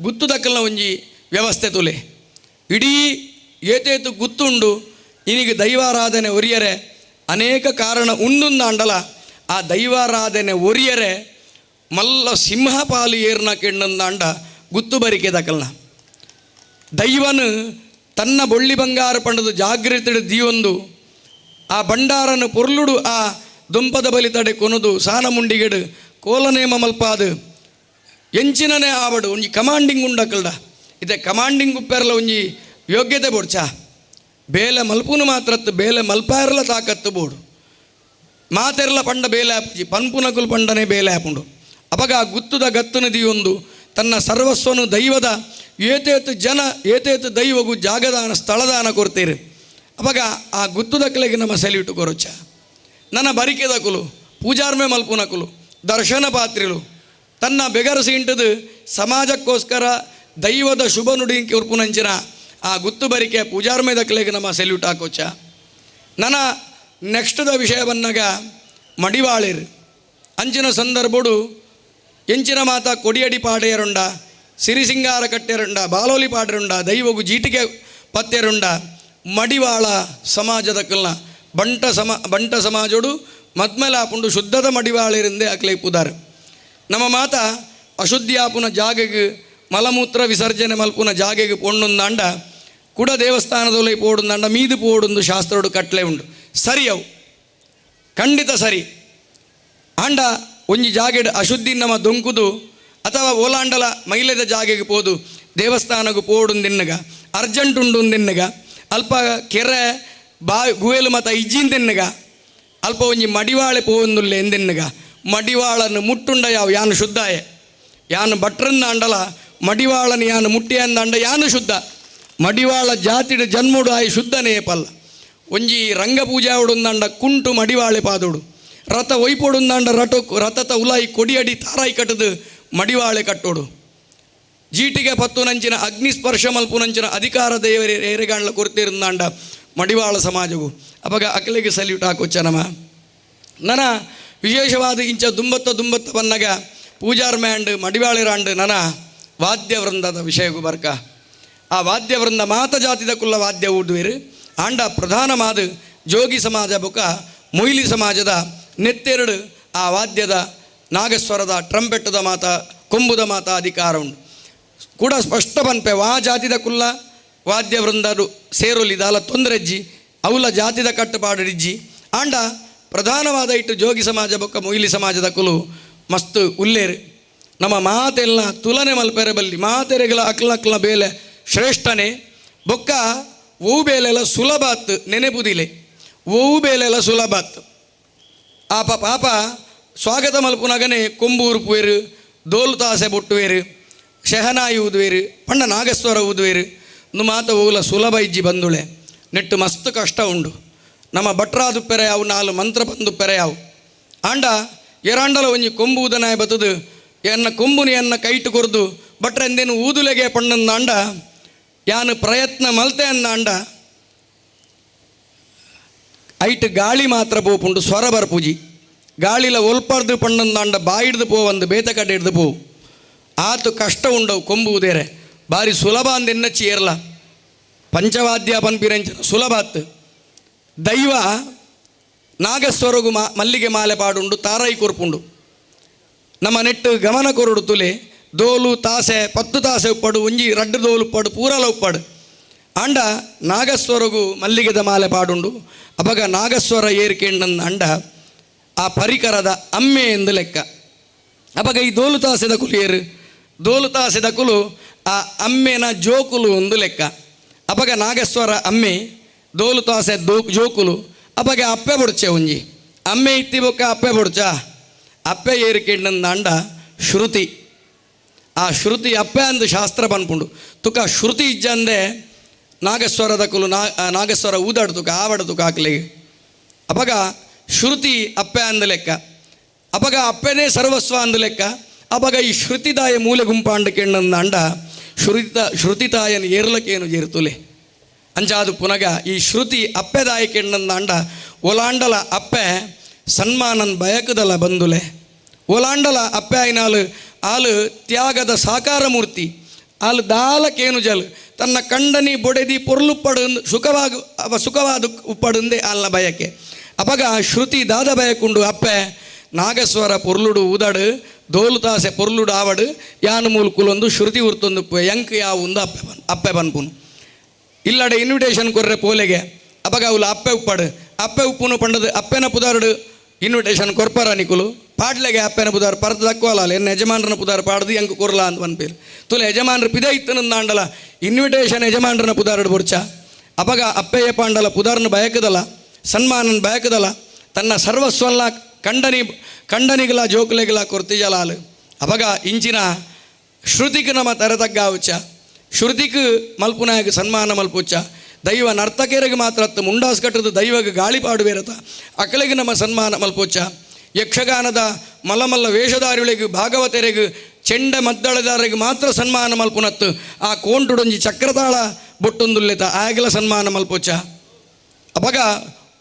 ಗುತ್ತು ದಕ್ಕಲ್ನ ಒಂಜಿ ವ್ಯವಸ್ಥೆ ತುಲೆ ಇಡೀ ಏತೇತು ಗುತ್ತುಂಡು ಇನಿಗೆ ದೈವಾರಾಧನೆ ಒರಿಯರೆ ಅನೇಕ ಕಾರಣ ಉಂಡುಂದಾಂಡಲ ಆ ದೈವಾರಾಧನೆ ಒರಿಯರೆ ಮಲ್ಲ ಸಿಂಹಪಾಲು ಏರ್ನ ಕೆಣ್ಣಂದಾಂಡ ಗುತ್ತು ಬರಿಕೆ ದಕ್ಕಲ್ನ ದೈವನು ತನ್ನ ಬೊಳ್ಳಿ ಬಂಗಾರ ಪಂಡದು ಜಾಗೃತಿ ದಿಯೊಂದು ಆ ಭಂಡಾರನು ಪೊರ್ಲುಡು ಆ ದುಂಪದ ಬಲಿ ತಡೆ ಕೊನದು ಸಾನ ಮುಂಡಿಗೆಡು ಕೋಲನೇಮ ಮಲ್ಪಾದು ಎಂಚಿನನೇ ಆವಡು ಒಂಜಿ ಕಮಾಂಡಿಂಗ್ ಉಂಡಕಲ್ಡ ಇದೆ ಕಮಾಂಡಿಂಗ್ ಉಪ್ಪೆರ್ಲ ಒಂಜಿ ಯೋಗ್ಯತೆ ಬೋಡ್ಚ ಬೇಲೆ ಮಲ್ಪುನು ಮಾತ್ರತ್ತು ಬೇಲೆ ಮಲ್ಪಾಯರ್ಲ ತಾಕತ್ತು ಬೋಡು ಮಾತೆರ್ಲ ಪಂಡ ಬೇಲೆ ಆಪುಜಿ ಪನ್ಪುನಕುಲು ಪಂಡನೆ ಬೇಲೆ ಆಪುಂಡು ಅಪಗ ಆ ಗುತ್ತುದ ಗತ್ತುನ ದಿಯೊಂದು ತನ್ನ ಸರ್ವಸ್ವನು ದೈವದ ಏತೇತು ದೈವಗೂ ಜಾಗದಾನ ಸ್ಥಳದಾನ ಕೊಡ್ತೀರಿ ಅವಾಗ ಆ ಗುತ್ತುದ ಕಲೆಗೆ ನಮ್ಮ ಸೆಲ್ಯೂಟ್ ಕೊರೊಚ್ಚ ನನ್ನ ಬರಿಕೆದ ಕುಲು ಪೂಜಾರ್ಮೆ ಮಲ್ಪುನಕುಲು ದರ್ಶನ ಪಾತ್ರಿಲು ತನ್ನ ಬೆಗರಸಿ ಇಂಟದು ಸಮಾಜಕ್ಕೋಸ್ಕರ ದೈವದ ಶುಭ ನುಡಿಂಕೆ ಉರ್ಪುನಂಚಿನ ಆ ಗುತ್ತು ಬರಿಕೆ ಪೂಜಾರ್ಮೆ ದಕ್ಕಲೆಗೆ ನಮ್ಮ ಸೆಲ್ಯೂಟ್ ಹಾಕೋಚ್ಚ ನನ್ನ ನೆಕ್ಸ್ಟ್ದ ವಿಷಯ ಬಂದಾಗ ಮಡಿವಾಳಿರು ಅಂಚಿನ ಸಂದರ್ಭಡು ಎಂಚಿನ ಮಾತ ಕೊಡಿಯಡಿ ಪಾಡೆಯರುಂಡ ಸಿರಿಸಿಂಗಾರ ಕಟ್ಟೆರುಂಡ ಬಾಲೋಲಿ ಪಾಡ್ರುಂಡ ದೈವಗು ಜೀಟಿಗೆ ಪತ್ತೆರುಂಡ ಮಡಿವಾಳ ಸಮಾಜದ ಕಲ್ನ ಬಂಟ ಸಮಾಜೋಡು ಮದ್ಮೇಲೆ ಆಪುಂಡು ಶುದ್ಧದ ಮಡಿವಾಳಿರಿಂದೆ ಅಕ್ಲೆ ಪುದಾರ್ ನಮ್ಮ ಮಾತ ಅಶುದ್ಧಿ ಆಪುನ ಜಾಗೆಗೆ ಮಲಮೂತ್ರ ವಿಸರ್ಜನೆ ಮಲ್ಪುನ ಜಾಗೆಗೆ ಪೊಂಡೊಂದಾಂಡ ಕುಡ ದೇವಸ್ಥಾನದೊಲೆ ಪೋಡುಂದಾಂಡ ಮೀದು ಪೋಡುಂದು ಶಾಸ್ತ್ರೋಡು ಕಟ್ಲೆ ಉಂಡು ಸರಿ ಅವು ಖಂಡಿತ ಸರಿ ಆಂಡ ಒಂಜಿ ಜಾಗೆಡು ಅಶುದ್ಧಿ ನಮ್ಮ ದೊಂಕುದು ಅಥವಾ ಓಲಾಂಡಲ ಮೈಲೆದ ಜಾಗೆಗೆ ಪೋದು ದೇವಸ್ಥಾನಗೂ ಪೋಡುಂದಿನ್ನಗ ಅರ್ಜೆಂಟ್ ಉಂಡುಂದಿನ್ನಗ ಅಲ್ಪ ಕೆರೆ ಗುವೇಲು ಮತ ಇಜ್ಜಿಂದೆನ್ನಗ ಅಲ್ಪ ಒಂಜಿ ಮಡಿವಾಳೆ ಪೋವೊಂದುಲ್ಲೆ ಎಂದೆನ್ನಗ ಮಡಿವಾಳನ್ನು ಮುಟ್ಟುಂಡ ಯಾನು ಶುದ್ಧಾಯೆ ಯಾನು ಭಟ್ರಂದ ಅಂಡಲ ಮಡಿವಾಳನ ಯಾನು ಮುಟ್ಟಿ ಅಂದ ಯಾನು ಶುದ್ಧ ಮಡಿವಾಳ ಜಾತಿಡು ಜನ್ಮುಡು ಆಯಿ ಶುದ್ಧನೇ ಪಲ್ಲ ಒಂಜಿ ರಂಗಪೂಜಾ ಉಡುಂದಾಂಡ ಕುಂಟು ಮಡಿವಾಳೆ ಪಾದೋಡು ರಥ ಒಯ್ಪೊಡುಂದಾಂಡ ರಥತ ಉಲಾಯಿ ಕೊಡಿಯಡಿ ತಾರಾಯಿ ಕಟ್ಟದು ಮಡಿವಾಳೆ ಕಟ್ಟೋಡು ಜೀಟಿಗೆ ಪತ್ತು ನಂಚಿನ ಅಗ್ನಿಸ್ಪರ್ಶ ಮಲ್ಪುನಂಚಿನ ಅಧಿಕಾರ ದೇವರ ಏರೆಗಾಣ್ಲ ಕೊರ್ತಿರುಂದಾಂಡ ಮಡಿವಾಳ ಸಮಾಜವು ಅವಾಗ ಅಕಲಿಗೆ ಸಲ್ಯೂಟ್ ಹಾಕೊಚ್ಚ ನನ ವಿಶೇಷವಾದ ಇಂಚ ದುಂಬತ್ತ ಬನ್ನಗ ಪೂಜಾರ್ ಮ್ಯಾಂಡ್ ಮಡಿವಾಳಿರಾಂಡ್ ನನ ವಾದ್ಯ ವೃಂದದ ವಿಷಯಗೂ ಬರ್ಕ ಆ ವಾದ್ಯ ವೃಂದ ಮಾತ ಜಾತಿದ ಕುಲ್ಲ ವಾದ್ಯ ಊಡುವಿರು ಆಂಡ ಪ್ರಧಾನ ಮಾದು ಜೋಗಿ ಸಮಾಜ ಬುಕ ಮೊಯ್ಲಿ ಸಮಾಜದ ನೆತ್ತೆರಡು ಆ ವಾದ್ಯದ ನಾಗಸ್ವರದ ಟ್ರಂಪೆಟ್ಟದ ಮಾತ ಕೊಂಬುದ ಮಾತ ಅಧಿಕಾರ ಉಂಟು ಕೂಡ ಸ್ಪಷ್ಟ ಪನ್ಪೆ ವಾ ಜಾತಿದ ಕುಲ್ಲ ವಾದ್ಯ ವೃಂದರು ಸೇರೊಲಿದ ಅಲ್ಲ ತೊಂದರೆಜ್ಜಿ ಅವಲ ಜಾತಿದ ಕಟ್ಟುಪಾಡಿಜ್ಜಿ ಆಂಡ ಪ್ರಧಾನವಾದ ಇಟ್ಟು ಜೋಗಿ ಸಮಾಜ ಬೊಕ್ಕ ಮೊಯ್ಲಿ ಸಮಾಜದ ಕುಲು ಮಸ್ತ್ ಉಲ್ಲೇರು ನಮ್ಮ ಮಾತೆಲ್ಲ ತುಲನೆ ಮಲ್ಪೆರೆ ಬಲ್ಲಿ ಮಾತೆರೆಗಳ ಅಕ್ಲ ಬೇಲೆ ಶ್ರೇಷ್ಠನೇ ಬೊಕ್ಕ ಓವು ಬೇಲೆಲ್ಲ ಸುಲಭಾತ್ ನೆನೆಪುದಿಲೆ ಓವು ಬೇಲೆಲ್ಲ ಸುಲಭಾತ್ ಆಪ ಪಾಪ ಸ್ವಾಗತ ಮಲ್ಪುನಗನೆ ಕೊಂಬು ಉರುಪುವೇರು ದೋಲು ತಾಸೆ ಬೊಟ್ಟುವೇರು ಶಹನಾಯಿ ಊದುವೇರು ಪಂಡ ನಾಗಸ್ವರ ಊದುವೇರು ಒಂದು ಮಾತ ಓಲ ಸುಲಭ ಇಜ್ಜಿ ಬಂದುಳೆ ನೆಟ್ಟು ಮಸ್ತ್ ಕಷ್ಟ ಉಂಡು ನಮ್ಮ ಭಟ್ರಾದು ಪೆರೆ ಅವು ನಾಲು ಮಂತ್ರ ಬಂದು ಪೆರೆ ಅವು ಆಂಡ ಎರಾಂಡಲ ಒಂಜಿ ಕೊಂಬು ಊದನಾಯ ಬತ್ತದು ಎನ್ನ ಕೊಂಬುನಿ ಎನ್ನ ಕೈಟು ಕೊರ್ದು ಭಟ್ರ ಎಂದೇನು ಊದುಲೆಗೆ ಪಣ್ಣಂದ ಅಂಡ ಯಾನು ಪ್ರಯತ್ನ ಮಲ್ತೆ ಅಂದ ಐಟ್ ಗಾಳಿ ಮಾತ್ರ ಪೋಪುಂಡು ಸ್ವರ ಬರ್ಪುಜಿ ಗಾಳಿಲ ಒಲ್ಪಡ್ದು ಪಣ್ಣಂದಾಂಡ ಬಾಯಿಡ್ದು ಪೋವಂದು ಬೇತ ಕಡೆ ಹಿಡ್ದು ಪೋವು ಆತು ಕಷ್ಟ ಉಂಡವು ಕೊಂಬು ಉದೇರೆ ಬಾರಿ ಸುಲಭ ಅಂದೆನ್ನಚ್ಚಿ ಏರ್ಲ ಪಂಚವಾದ್ಯ ಪನ್ಪಿರಂಚ ಸುಲಭಾತ್ ದೈವ ನಾಗಸ್ವರಗು ಮಲ್ಲಿಗೆ ಮಾಲೆ ಪಾಡುಂಡು ತಾರೈ ಕೊರ್ಪುಂಡು ನಮ್ಮ ನೆಟ್ಟು ಗಮನ ಕೊರಡು ತುಲೆ ದೋಲು ತಾಸೆ 10 ತಾಸೆ ಉಪ್ಪಡು ಒಂಜಿ ರಡ್ಡು ದೋಲು ಉಪ್ಪಡು ಪೂರಲ ಉಪ್ಪಡು ಆಂಡ ನಾಗಸ್ವರಗು ಮಲ್ಲಿಗೆದ ಮಾಲೆ ಪಾಡುಂಡು ಅಪಗ ನಾಗಸ್ವರ ಏರಿಕೆಂಡನ್ನ ಅಂಡ ಆ ಪರಿಕರದ ಅಮ್ಮೆ ಎಂದು ಲೆಕ್ಕ ಅಪಗ ಈ ದೋಲು ತಾಸೆದ ಕುಲು ಏರು ದೋಲು ತಾಸೆದ ಕುಲು ಆ ಅಮ್ಮೆನ ಜೋಕುಲು ಒಂದು ಲೆಕ್ಕ ಅಪಗ ನಾಗಸ್ವರ ಅಮ್ಮೆ ದೋಲು ತಾಸೆ ಜೋಕುಲು ಅಪಗೆ ಅಪ್ಪೆ ಬೊಡ್ಚೆ ಒಂಜಿ ಅಮ್ಮೆ ಇತ್ತಿ ಬೊಕ್ಕ ಅಪ್ಪೆ ಬೊಡ್ಚ ಅಪ್ಪೆ ಏರಿಕೆಂಡನ್ನ ಅಂಡ ಶ್ರುತಿ ಆ ಶ್ರುತಿ ಅಪ್ಪೆ ಅಂದು ಶಾಸ್ತ್ರ ಪನ್ಪುಂಡು ತುಕ ಶ್ರುತಿ ಇಜ್ಜಂದೆ ನಾಗಸ್ವರದ ಕುಲು ನಾಗಸ್ವರ ಊದಾಡು ತುಕ ಆವಡ ತುಕ ಹಾಕ್ಲಿಗೆ ಅಪಗ ಶ್ರುತಿ ಅಪ್ಪೆ ಅಂದ ಲೆಕ್ಕ ಅಪಗ ಅಪ್ಪೆನೇ ಸರ್ವಸ್ವ ಅಂದ ಲೆಕ್ಕ ಅಪಗ ಈ ಶ್ರುತಿದಾಯ ಮೂಲೆ ಗುಂಪಾಂಡು ಕೆಣ್ಣಂದ ಅಂಡ ಶ್ರುತಿತಾಯನ ಏರ್ಲಕ್ಕೇನು ಜೇರ್ತುಲೆ ಅಂಚಾದು ಪುನಗ ಈ ಶ್ರುತಿ ಅಪ್ಪೆದಾಯ ಕೆಣ್ಣಂದ ಅಂಡ ಒಲಾಂಡಲ ಅಪ್ಪೆ ಸನ್ಮಾನನ್ ಬಯಕದಲ ಬಂದುಲೆ ಒಲಾಂಡಲ ಅಪ್ಪೆ ಆಯ್ನಾಲು ಆಲು ತ್ಯಾಗದ ಸಾಕಾರ ಮೂರ್ತಿ ಆಲು ದಾಲಕೇನು ಜಲ್ ತನ್ನ ಕಂಡನಿ ಬೊಡೆದಿ ಪೊರ್ಲುಪ್ಪಡು ಸುಖವಾದ ಉಪ್ಪಡುಂದೇ ಆಲ್ನ ಬಯಕೆ ಅಪಗ ಶ್ರುತಿ ದಾದ ಬಯಕುಂಡು ಅಪ್ಪೆ ನಾಗಸ್ವರ ಪೊರ್ಲುಡು ಊದಾಡು ದೋಲು ತಾಸೆ ಪೊರ್ಲುಡು ಆವಡು ಯಾನು ಮೂಲ್ಕುಲೊಂದು ಶ್ರುತಿ ಉರ್ತೊಂದು ಎಂಕ್ ಯಾವುದು ಅಪ್ಪೆ ಪನ್ಪುನು ಇಲ್ಲಡೆ ಇನ್ವಿಟೇಷನ್ ಕೊರ್ರೆ ಪೋಲೆಗೆ ಅಪಗ ಅವಳು ಅಪ್ಪೆ ಉಪ್ಪುನು ಪಂಡದು ಅಪ್ಪೆನ ಪುದಾರ್ಡು ಇನ್ವಿಟೇಷನ್ ಕೊರ್ಪರ ನಿಕುಲು ಪಾಡ್ಲೆಗೆ ಅಪ್ಪೆನ ಪುದಾರ್ ಪರ್ದ ತಕ್ಕೋಲ್ಲ ಎನ್ನ ಯಜಮಾನ್ರನ ಪುದಾರ್ ಪಾಡ್ದು ಎಂಕ್ ಕೊರ್ಲ ಅಂತ ಪನ್ಪೇರು ತುಲೆ ಯಜಮಾನ್ರು ಪಿದ ಇತ್ತನಂದ ಅಂಡಲ ಇನ್ವಿಟೇಷನ್ ಯಜಮಾನ್ರನ ಪುದಾರ್ಡು ಬೊರ್ಚ ಅಪಗ ಅಪ್ಪೆಯ ಪಾಂಡಲ ಪುದಾರ್ನ ಬಯಕದಲ್ಲ ಸನ್ಮಾನನ್ ಬಯಕದಲ್ಲ ತನ್ನ ಸರ್ವಸ್ವಲ್ಲ ಕಂಡನಿಗಲ ಜೋಕುಲೆಗಲ ಕೊರ್ತಿಜಲಾಲು ಅಪಗ ಇಂಚಿನ ಶ್ರುತಿಗೆ ನಮ್ಮ ತರತಗ್ಗಾವುಚ್ಚ ಶ್ರುತಿಗೆ ಮಲ್ಪುನಾಯಕ ಸನ್ಮಾನ ಮಲ್ಪುಚ್ಚ ದೈವ ನರ್ತಕೆರೆಗೆ ಮಾತ್ರ ಮುಂಡಾಸ್ ಕಟ್ಟದು ದೈವಗೆ ಗಾಳಿ ಪಾಡುವೇರತ ಅಕಲೆಗೆ ನಮ್ಮ ಸನ್ಮಾನ ಮಲ್ಪುಚ್ಚ ಯಕ್ಷಗಾನದ ಮಲ್ಲಮಲ್ಲ ವೇಷಧಾರಿಗಳಿಗೆ ಭಾಗವತರಿಗೆ ಚೆಂಡ ಮದ್ದಳೆದಾರರಿಗೆ ಮಾತ್ರ ಸನ್ಮಾನ ಮಲ್ಪುನತ್ತು ಆ ಕೋಂಟುಡೊಂಜಿ ಚಕ್ರತಾಳ ಬೊಟ್ಟೊಂದುಲ್ಲೆತ ಆಗಲ ಸನ್ಮಾನ ಮಲ್ಪುಚ್ಚ ಅಪಗ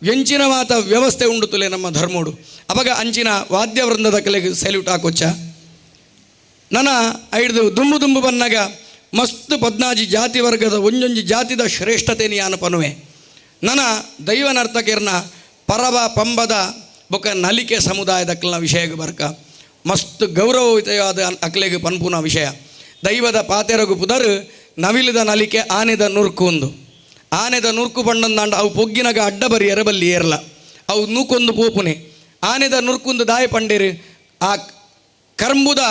ಎಂಚಿನ ಮಾತ ವ್ಯವಸ್ಥೆ ಉಂಡುತ್ತಲೇ ನಮ್ಮ ಧರ್ಮೋಡು ಅಪಗ ಅಂಚಿನ ವಾದ್ಯವೃಂದದ ಕಲೆಗೆ ಸೆಲ್ಯೂಟ್ ಹಾಕೊಚ್ಚ ನನ್ನ ಐಡ್ದು ದುಂಬು ಬನ್ನಾಗ ಮಸ್ತ್ 14 ಜಾತಿ ವರ್ಗದ ಒಂಜೊಂಜಿ ಜಾತಿದ ಶ್ರೇಷ್ಠತೆನಿ ಯಾನು ಪನುವೆ ನನ್ನ ದೈವ ನರ್ತಕರ್ನ ಪರಬ ಪಂಬದ ಬೊಕ ನಲಿಕೆ ಸಮುದಾಯದಕ್ಕಲ್ನ ವಿಷಯಕ್ಕೆ ಬರ್ಕ ಮಸ್ತ್ ಗೌರವಯುತವಾದ ಅಕ್ಲೆಗೆ ಪನ್ಪುನ ವಿಷಯ ದೈವದ ಪಾತೆರಗು ಪುದರ್ ನವಿಲದ ನಲಿಕೆ ಆನೆದ ನುರ್ಕು ಒಂದು ಆನೆದ ನುರ್ಕು ಪಂಡಂದಾಂಡ ಅವು ಪೊಗ್ಗಿನಾಗ ಅಡ್ಡ ಬರಿ ಎರಬಲ್ಲಿ ಏರ್ಲ ಅವು ನೂಕೊಂದು ಪೋಪುನೆ ಆನೆದ ನುರ್ಕುಂದು ದಾಯ ಪಂಡೇರು ಆ ಕರ್ಂಬುದ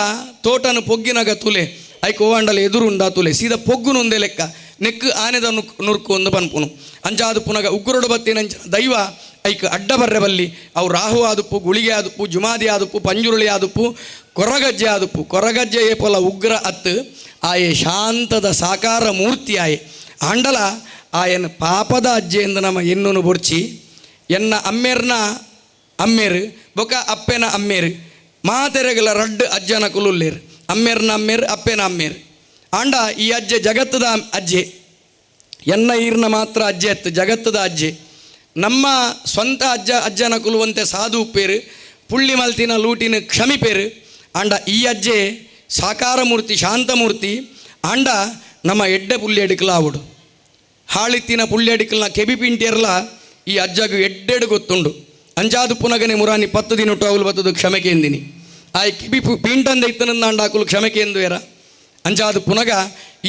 ತೋಟನು ಪೊಗ್ಗಿನಾಗ ತುಲೆ ಐಕ್ ಓವಾಂಡಲ ಎದುರುಂಡ ತುಲೆ ಸೀದಾ ಪೊಗ್ಗುನೊಂದೇ ಲೆಕ್ಕ ನೆಕ್ ಆನೆದ ನುರ್ಕು ಒಂದು ಪನ್ಪುನು ಅಂಚಾದು ಪುನಗ ಉಗ್ರೊಡು ಬತ್ತೇನಂಚ ದೈವ ಐಕ್ ಅಡ್ಡ ಬರ್ರೆ ಬಲ್ಲಿ ಅವು ರಾಹು ಆದುಪ್ಪು ಗುಳಿಗೆ ಆದುಪ್ಪು ಜುಮಾದಿ ಆದುಪ್ಪು ಪಂಜುರುಳಿ ಆದುಪ್ಪು ಕೊರಗಜ್ಜೆ ಆದುಪ್ಪು ಕೊರಗಜ್ಜೆ ಏಪಲ ಉಗ್ರ ಅತ್ತು ಆಯೆ ಶಾಂತದ ಸಾಕಾರ ಮೂರ್ತಿ ಆಯೆ ಆಂಡಲ ಆಯನ ಪಾಪದ ಅಜ್ಜೆ ಎಂದು ನಮ್ಮ ಎನ್ನೂನು ಬೊಡ್ಚಿ ಎನ್ನ ಅಮ್ಮೇರ್ನ ಅಮ್ಮೇರು ಬೊಕ ಅಪ್ಪೆನ ಅಮ್ಮೇರು ಮಾತೆರೆಗಲ ರಡ್ಡು ಅಜ್ಜನ ಕುಲುಲ್ಲೇರು ಅಮ್ಮೇರ್ನ ಅಮ್ಮೇರು ಅಪ್ಪೆನ ಅಮ್ಮೇರು ಆಂಡ ಈ ಅಜ್ಜೆ ಜಗತ್ತದ ಅಜ್ಜೆ, ಎನ್ನ ಈರ್ನ ಮಾತ್ರ ಅಜ್ಜೆ ಎತ್ತು ಜಗತ್ತದ ಅಜ್ಜೆ. ನಮ್ಮ ಸ್ವಂತ ಅಜ್ಜನ ಕುಲುವಂತೆ ಸಾಧು ಉಪ್ಪೇರು, ಪುಳ್ಳಿ ಮಲ್ತಿನ ಲೂಟಿನ ಕ್ಷಮಿಪೇರು. ಆಂಡ ಈ ಅಜ್ಜೆ ಸಾಕಾರ ಮೂರ್ತಿ, ಶಾಂತಮೂರ್ತಿ. ಆಂಡ ನಮ್ಮ ಎಡ್ಡೆ ಪುಳ್ಳಿ ಅಡಿಕಲ ಆವುಡು, ಹಾಳಿತ್ತಿನ ಪುಳ್ಳಿ ಅಡಿಕಲ್ನ ಕೆಬಿ ಪಿಂಟಿಯರ್ಲ ಈ ಅಜ್ಜಗೂ ಎಡ್ಡೆಡು ಗೊತ್ತುಂಡು. ಅಂಚಾದು ಪುನಗನೆ ಮುರಾನಿ 10 ದಿನ ಅವಳು ಬತ್ತದು ಕ್ಷಮೆಕೆ ಎಂದಿನಿ. ಆ ಕಿಬಿ ಪಿಂಟಂದ ಇತ್ತನಂದ ಅಂಡ ಆಕುಲು ಕ್ಷಮೆಕೆ ಎಂದು ಎರ ಅಂಚಾದು ಪುನಗ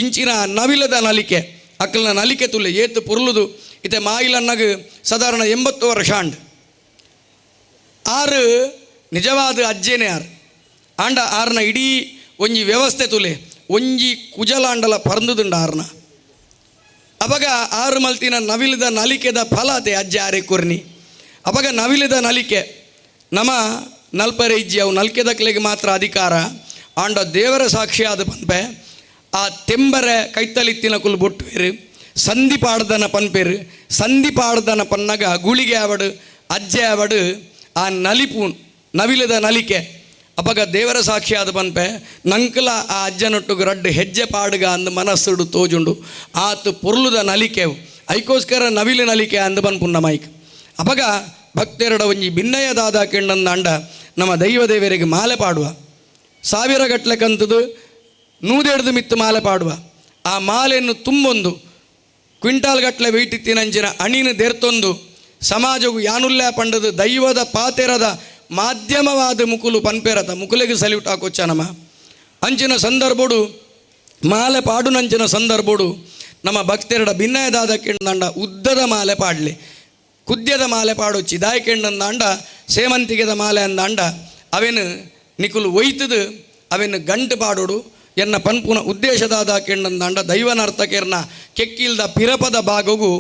ಇಂಚಿನ ನವಿಲದ ನಲಿಕೆ ಅಕ್ಕಲ್ನ ನಲಿಕೆ ತುಲ್ಲೆ ಏತು ಪುರ್ಲುದು ಇತ್ತೆ ಮಾಯಿಲನ್ನಗ ಸಾಧಾರಣ 80 ವರ್ಷ ಅಂಡ್ ಆರು ನಿಜವಾದ ಅಜ್ಜೇನೆ ಆರು ಆಂಡ ಆರ್ನ ಇಡೀ ಒಂಜಿ ವ್ಯವಸ್ಥೆ ತುಲೆ ಒಂಜಿ ಕುಜಲಾಂಡಲ ಪರಂದುದುಂಡ ಆರ್ನ ಅವಾಗ ಆರು ಮಲ್ತಿನ ನವಿಲದ ನಲಿಕೆದ ಫಲ ಅದೇ ಅಜ್ಜೆ ಆರೆ ಕೊರ್ನಿ. ಅವಾಗ ನವಿಲದ ನಲಿಕೆ ನಮ್ಮ ನಲ್ಪರೆ ಇಜ್ಜಿ ಅವು ನಲ್ಕೆದಕ್ಲೆಗೆ ಮಾತ್ರ ಅಧಿಕಾರ. ಆಂಡ ದೇವರ ಸಾಕ್ಷಿಯಾದ ಪನ್ಪೆ ಆ ತೆಂಬರೆ ಕೈತಲಿತ್ತಿನ ಕುಲ್ ಬೊಟ್ಟುವೇರು ಸಂಧಿ ಪಾಡ್ದನ ಪನ್ಪೇರು. ಸಂಧಿ ಪಾಡ್ದನ ಪನ್ನಗ ಗುಳಿಗೆ ಆವಡು ಅಜ್ಜೆ ಆವಡು ಆ ನಲಿಪು ನವಿಲದ ನಲಿಕೆ. ಅವಾಗ ದೇವರ ಸಾಕ್ಷಿಯಾದ ಪನ್ಪೆ ನಂಕಲ ಆ ಅಜ್ಜನೊಟ್ಟಿಗೆ ರಡ್ಡು ಹೆಜ್ಜೆ ಪಾಡುಗ ಅಂದು ಮನಸ್ಸುಡು ತೋಜುಂಡು ಆತು ಪೊರ್ಲುದ ನಲಿಕೆವು ಐಕೋಸ್ಕರ ನವಿಲು ನಲಿಕೆ ಅಂದು ಪನ್ಪುಣ್ಣ ಮೈಕ್. ಅವಾಗ ಭಕ್ತರಡ ಒಂಜಿ ಭಿನ್ನಯದಾದ ಕೆಣ್ಣಂದ ಅಂಡ ನಮ್ಮ ದೈವ ದೇವರಿಗೆ ಮಾಲೆ ಪಾಡುವ 1000 ಗಟ್ಟಲೆ ಕಂತದು 100 ಮಿತ್ತು ಮಾಲೆ ಪಾಡುವ. ಆ ಮಾಲೆಯನ್ನು ತುಂಬೊಂದು ಕ್ವಿಂಟಾಲ್ ಗಟ್ಟಲೆ ವೆಯ್ಟ್ ಇತ್ತಿನಂಚಿನ ಅಣಿನ ದೇರ್ತೊಂದು ಸಮಾಜವು ಯಾನುಲ್ಯ ಪಂಡದು ದೈವದ ಪಾತೆರದ ಮಾಧ್ಯಮವಾದ ಮುಕುಲು ಪನ್ಪೇರತ ಮುಕುಲೆಗೆ ಸಲ್ಯೂಟ್ ಹಾಕೊಚ್ಚ ನಮ್ಮ ಅಂಚಿನ ಸಂದರ್ಭಡು ಮಾಲೆ ಪಾಡುನಂಚಿನ ಸಂದರ್ಭಡು ನಮ್ಮ ಭಕ್ತರಡ ಭಿನ್ನಯದಾದ ಕೆಣ್ಣಂಡ ಉದ್ದದ ಮಾಲೆ ಪಾಡಲಿ ಕುದ್ಯದ ಮಾಲೆ ಪಾಡೊಚ್ಚಿ ದಾಯ ಕೆಣ್ಣಂದ ಅಂಡ ಸೇಮಂತಿಗೆದ ಮಾಲೆ ಅಂದ ಅಂಡ ಅವೇನು ನಿಕುಲು ಒಯ್ತದು ಅವೇನು ಗಂಟು ಪಾಡೋಡು ಎನ್ನ ಪನ್ಪುನ ಉದ್ದೇಶದಾದ ಕೆಣ್ಣಂದ ಅಂಡ ದೈವನರ್ತಕೆರ್ನ ಕೆಕ್ಕಿಲ್ದ ಪಿರಪದ ಭಾಗವು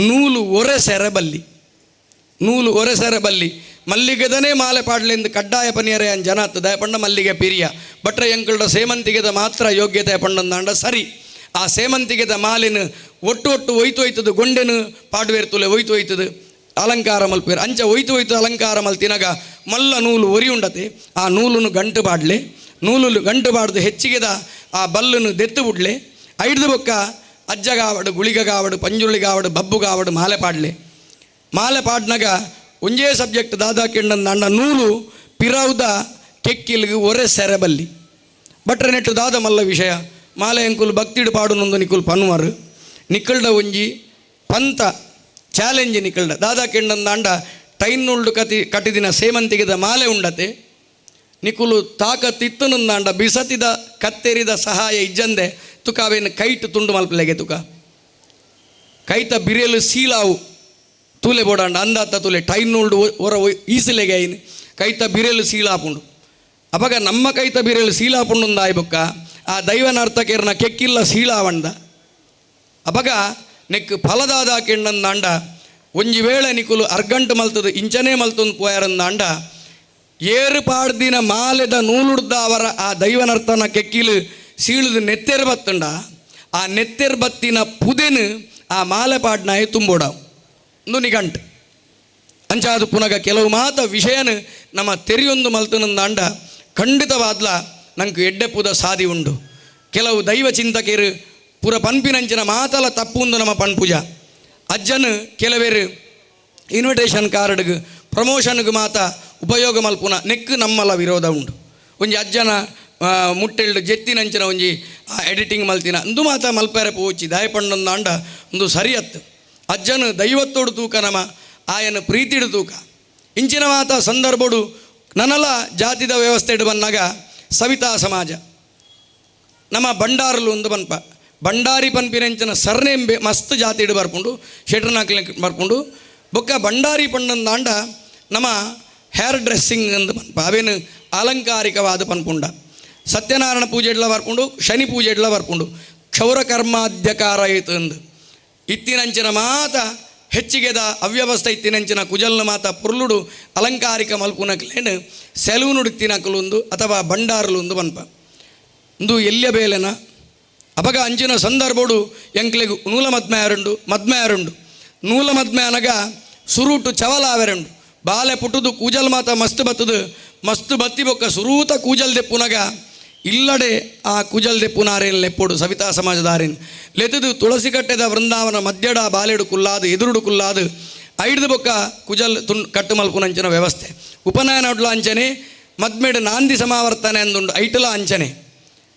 ನೂಲು ಒರೆಸೆರಬಲ್ಲಿ ನೂಲು ಒರೆಸೆರಬಲ್ಲಿ ಮಲ್ಲಿಗೆದನೇ ಮಾಲೆ ಪಾಡ್ಲೆಂದು ಕಡ್ಡಾಯ ಪನಿಯರೇ ಅನ್ ಜನ ದಯ ಪಂಡ ಮಲ್ಲಿಗೆ ಪಿರಿಯ ಬಟ್ರೆ ಎಂಕಲ್ಡ ಸೇಮಂತಿಗೆದ ಮಾತ್ರ ಯೋಗ್ಯತೆ ಪಂಡಂದಾಂಡ ಸರಿ. ಆ ಸೇಮಂತಿಗೆದ ಮಾಲಿನ ಒಟ್ಟು ಒಯ್ತು ಒಯ್ತದು ಗೊಂಡೆನು ಪಾಡುವೇರ್ತುಲೆ ಒಯ್ತು ಒಯ್ತದು ಅಲಂಕಾರ ಮಲ್ಪೇರು ಅಂಚ ಒಯ್ತು ಅಲಂಕಾರ ಮಲ್ತಿನಾಗ ಮಲ್ಲ ನೂಲು ಒರಿ ಉಂಡತೆ. ಆ ನೂಲನ್ನು ಗಂಟು ಪಾಡ್ಲೆ ನೂಲು ಗಂಟು ಪಾಡ್ದು ಹೆಚ್ಚಿಗೆದ ಆ ಬಲ್ಲನ್ನು ದೆತ್ತು ಬಿಡ್ಲೆ ಐಡ್ದು ಬೊಕ್ಕ ಅಜ್ಜಗಾವಡು ಗುಳಿಗಗಾವಡು ಪಂಜುಳಿಗಾವಡು ಬಬ್ಬುಗಾವಡು ಮಾಲೆ ಪಾಡ್ಲೆ. ಮಾಲೆ ಪಾಡ್ನಾಗ ಒಂಜೇ ಸಬ್ಜೆಕ್ಟ್ ದಾದಾ ಕೆಂಡಂದ ಅಣ್ಣ ನೂಲು ಪಿರೌದ ಕೆಕ್ಕಿಲ್ಗೆ ಒರೆ ಸೆರೆಬಲ್ಲಿ ಬಟ್ರೆ ನೆಟ್ಟು ದಾದ ಮಲ್ಲ ವಿಷಯ ಮಾಲೆ ಎಂಕುಲು ಭಕ್ತಿಡು ಪಾಡುನೊಂದು ನಿಕುಲು ಪನ್ವಾರು ನಿಕಲ್ಡ ಒಂಜಿ ಪಂತ ಚಾಲೆಂಜ್ ನಿಕಲ್ಡ ದಾದಾ ಕೆಂಡಂದ ಅಂಡ ಟೈನ್ನುಳ್ಳು ಕಟ್ಟಿದಿನ ಸೇಮಂತಿಗೆದ ಮಾಲೆ ಉಂಡತೆ ನಿಕುಲು ತಾಕತ್ತಿತ್ತುನಂದಾಂಡ ಬಿಸತಿದ ಕತ್ತೆರಿದ ಸಹಾಯ ಇಜ್ಜಂದೆ ತುಕಾವೇನು ಕೈಟ್ ತುಂಡು ಮಲ್ಪಲೆಗೆ ತುಕ ಕೈತ ಬಿರಿಯಲು ಸೀಲಾವು ತೂಲೆ ಬೋಡಾಂಡ ಅಂದಾತ ತೂಲೆ ಟೈನ್ನುಳ್ಳು ಹೊರ ಈಸಲೆಗೆ ಐನು ಕೈತ ಬಿರಿಯಲು ಸೀಲಾಪುಂಡು. ಅವಾಗ ನಮ್ಮ ಕೈತ ಬಿರಿಯಲು ಸೀಲಾಪುಂಡು ಆಯ್ಬೊಕ್ಕ ಆ ದೈವನರ್ತಕೆರ್ನ ಕೆಕ್ಕಿಲ್ಲ ಸೀಲಾವಂಡ. ಅವಾಗ ನೆಕ್ಕು ಫಲದಾದ ಕೆಣ್ಣಂದಾಂಡ ಒಂಜಿ ವೇಳೆ ನಿಕುಲು ಅರ್ಗಂಟು ಮಲ್ತದು ಇಂಚನೇ ಮಲ್ತೊಂದು ಪೋಯಾರಂದಾಂಡ ಏರು ಪಾಡ್ದಿನ ಮಾಲೆದ ನೂಲುಡ್ದ ಅವರ ಆ ದೈವನರ್ತನ ಕೆಕ್ಕಿಲು ಸೀಳುದು ನೆತ್ತೆರು ಬತ್ತುಂಡ ಆ ನೆತ್ತೆರು ಬತ್ತಿನ ಪುದೆನು ಆ ಮಾಲೆ ಪಾಡ್ನಾಯ ತುಂಬೋಡ ಒಂದು ನಿಘಂಟು ಅಂಚಾದು ಪುನಗ ಕೆಲವು ಮಾತ ವಿಷಯನ ನಮ್ಮ ತೆರಿಯೊಂದು ಮಲ್ತನಂದಾಂಡ ಖಂಡಿತವಾದ್ಲ ನಂಗೆ ಎಡ್ಡೆ ಪುದ ಸಾದಿ ಉಂಡು. ಕೆಲವು ದೈವ ಚಿಂತಕರು ಪುರ ಪನ್ಪಿನಂಚಿನ ಮಾತಲ ತಪ್ಪುಂದು ನಮ್ಮ ಪನ್ಪುಜ ಅಜ್ಜನು ಕೆಲವೇರು ಇನ್ವಿಟೇಷನ್ ಕಾರ್ಡ್ಗೆ ಪ್ರಮೋಷನ್ಗೆ ಮಾತ ಉಪಯೋಗ ಮಲ್ಪುನ ನೆಕ್ಕು ನಮ್ಮಲ್ಲ ವಿರೋಧ ಉಂಡು. ಒಂಜಿ ಅಜ್ಜನ ಮುಟ್ಟೆಳ್ಳು ಜೆತ್ತಿನಂಚಿನ ಒಂಜಿ ಎಡಿಟಿಂಗ್ ಮಲ್ತಿನ ಅಂದು ಮಾತ ಮಲ್ಪರೆ ಪೋಚಿ ದಾಯಪಂಡಂದ ಅಂಡ ಒಂದು ಸರಿಯತ್ತು ಅಜ್ಜನು ದೈವತ್ತೋಡು ತೂಕ ನಮ್ಮ ಆಯನ ಪ್ರೀತಿಡು ತೂಕ ಇಂಚಿನ ಮಾತ ಸಂದರ್ಭಡು ನನಲ ಜಾತಿದ ವ್ಯವಸ್ಥೆ ಬಂದಾಗ ಸವಿತಾ ಸಮಾಜ ನಮ್ಮ ಬಂಡಾರಲು ಒಂದು ಪನ್ಪ ಬಂಡಾರಿ ಪನ್ಪಿನಂಚಿನ ಸರ್ನೇಮ್ ಮಸ್ತ್ ಜಾತಿಡು ಬರ್ಪುಂಡು ಶೆಟ್ರನಾಕ್ಲೆ ಬರ್ಪುಂಡು ಬೊಕ್ಕ ಬಂಡಾರಿ ಪಂಡಂದಾಂಡ ನಮ್ಮ ಹೇರ್ ಡ್ರೆಸ್ಸಿಂಗ್ ಅಂದು ಪನ್ಪ ಅವೇನು ಅಲಂಕಾರಿಕವಾದ ಪನ್ಪುಂಡ. ಸತ್ಯನಾರಾಯಣ ಪೂಜೆ ಇಡ್ಲ ಬರ್ಪುಂಡು ಶನಿ ಪೂಜೆ ಇಡ್ಲ ಬರ್ಪುಂಡು ಕ್ಷೌರ ಕರ್ಮಾಧ್ಯಕಾರ ಐತು ಅಂದು ಇತ್ತಿನಂಚಿನ ಮಾತ ಹೆಚ್ಚಿಗೆದ ಅವ್ಯವಸ್ಥೆ ಇತ್ತಿನಂಚಿನ ಕುಜಲ್ನ ಮಾತ ಪುರ್ಲುಡು ಅಲಂಕಾರಿಕ ಮಲ್ಪುನಕ್ಲೇನು ಸೆಲೂನುಡು ತಿನ್ನಕಲೊಂದು ಅಥವಾ ಬಂಡಾರಲು ಒಂದು ಪನ್ಪ ಒಂದು ಎಲ್ಲಿಯ ಬೇಲೆನ. ಅವಾಗ ಅಂಚಿನ ಸಂದರ್ಭಡು ಎಂಕ್ಲೆಗು ನೂಲ ಮದ್ಮೆಯಾರುಂಡು ನೂಲ ಮದ್ಮೆ ಅನಗ ಸುರುಟು ಚವಲಾವೆರಂಡು ಬಾಲೆ ಪುಟ್ಟುದು ಕೂಜಲ್ ಮಾತ ಮಸ್ತ್ ಬತ್ತದು ಮಸ್ತ್ ಬತ್ತಿ ಬೊಕ್ಕ ಸುರೂತ ಕೂಜಲ್ ದೆಪ್ಪುನಗ ಇಲ್ಲಡೆ ಆ ಕುಜಲ್ದೆ ಪುನಾರೇನು ಲೆಪ್ಪೊಡು ಸವಿತಾ ಸಮಾಜದಾರಿನ ಲೆತದು ತುಳಸಿ ಕಟ್ಟೆದ ವೃಂದಾವನ ಮಧ್ಯಡ ಬಾಲೆಡು ಕುಲ್ಲಾದು ಎದುರುಡು ಕುಲ್ಲಾದು ಐಡ್ದು ಬೊಕ್ಕ ಕುಜಲ್ ಕಟ್ಟು ಮಲ್ಪುನಂಚಿನ ವ್ಯವಸ್ಥೆ ಉಪನಯನ ಒಡ್ಲ ಅಂಚನೆ ಮದ್ಮೇಡು ನಾಂದಿ ಸಮಾವರ್ತನೆ ಅಂದುಂಡು ಐಟಲ ಅಂಚನೆ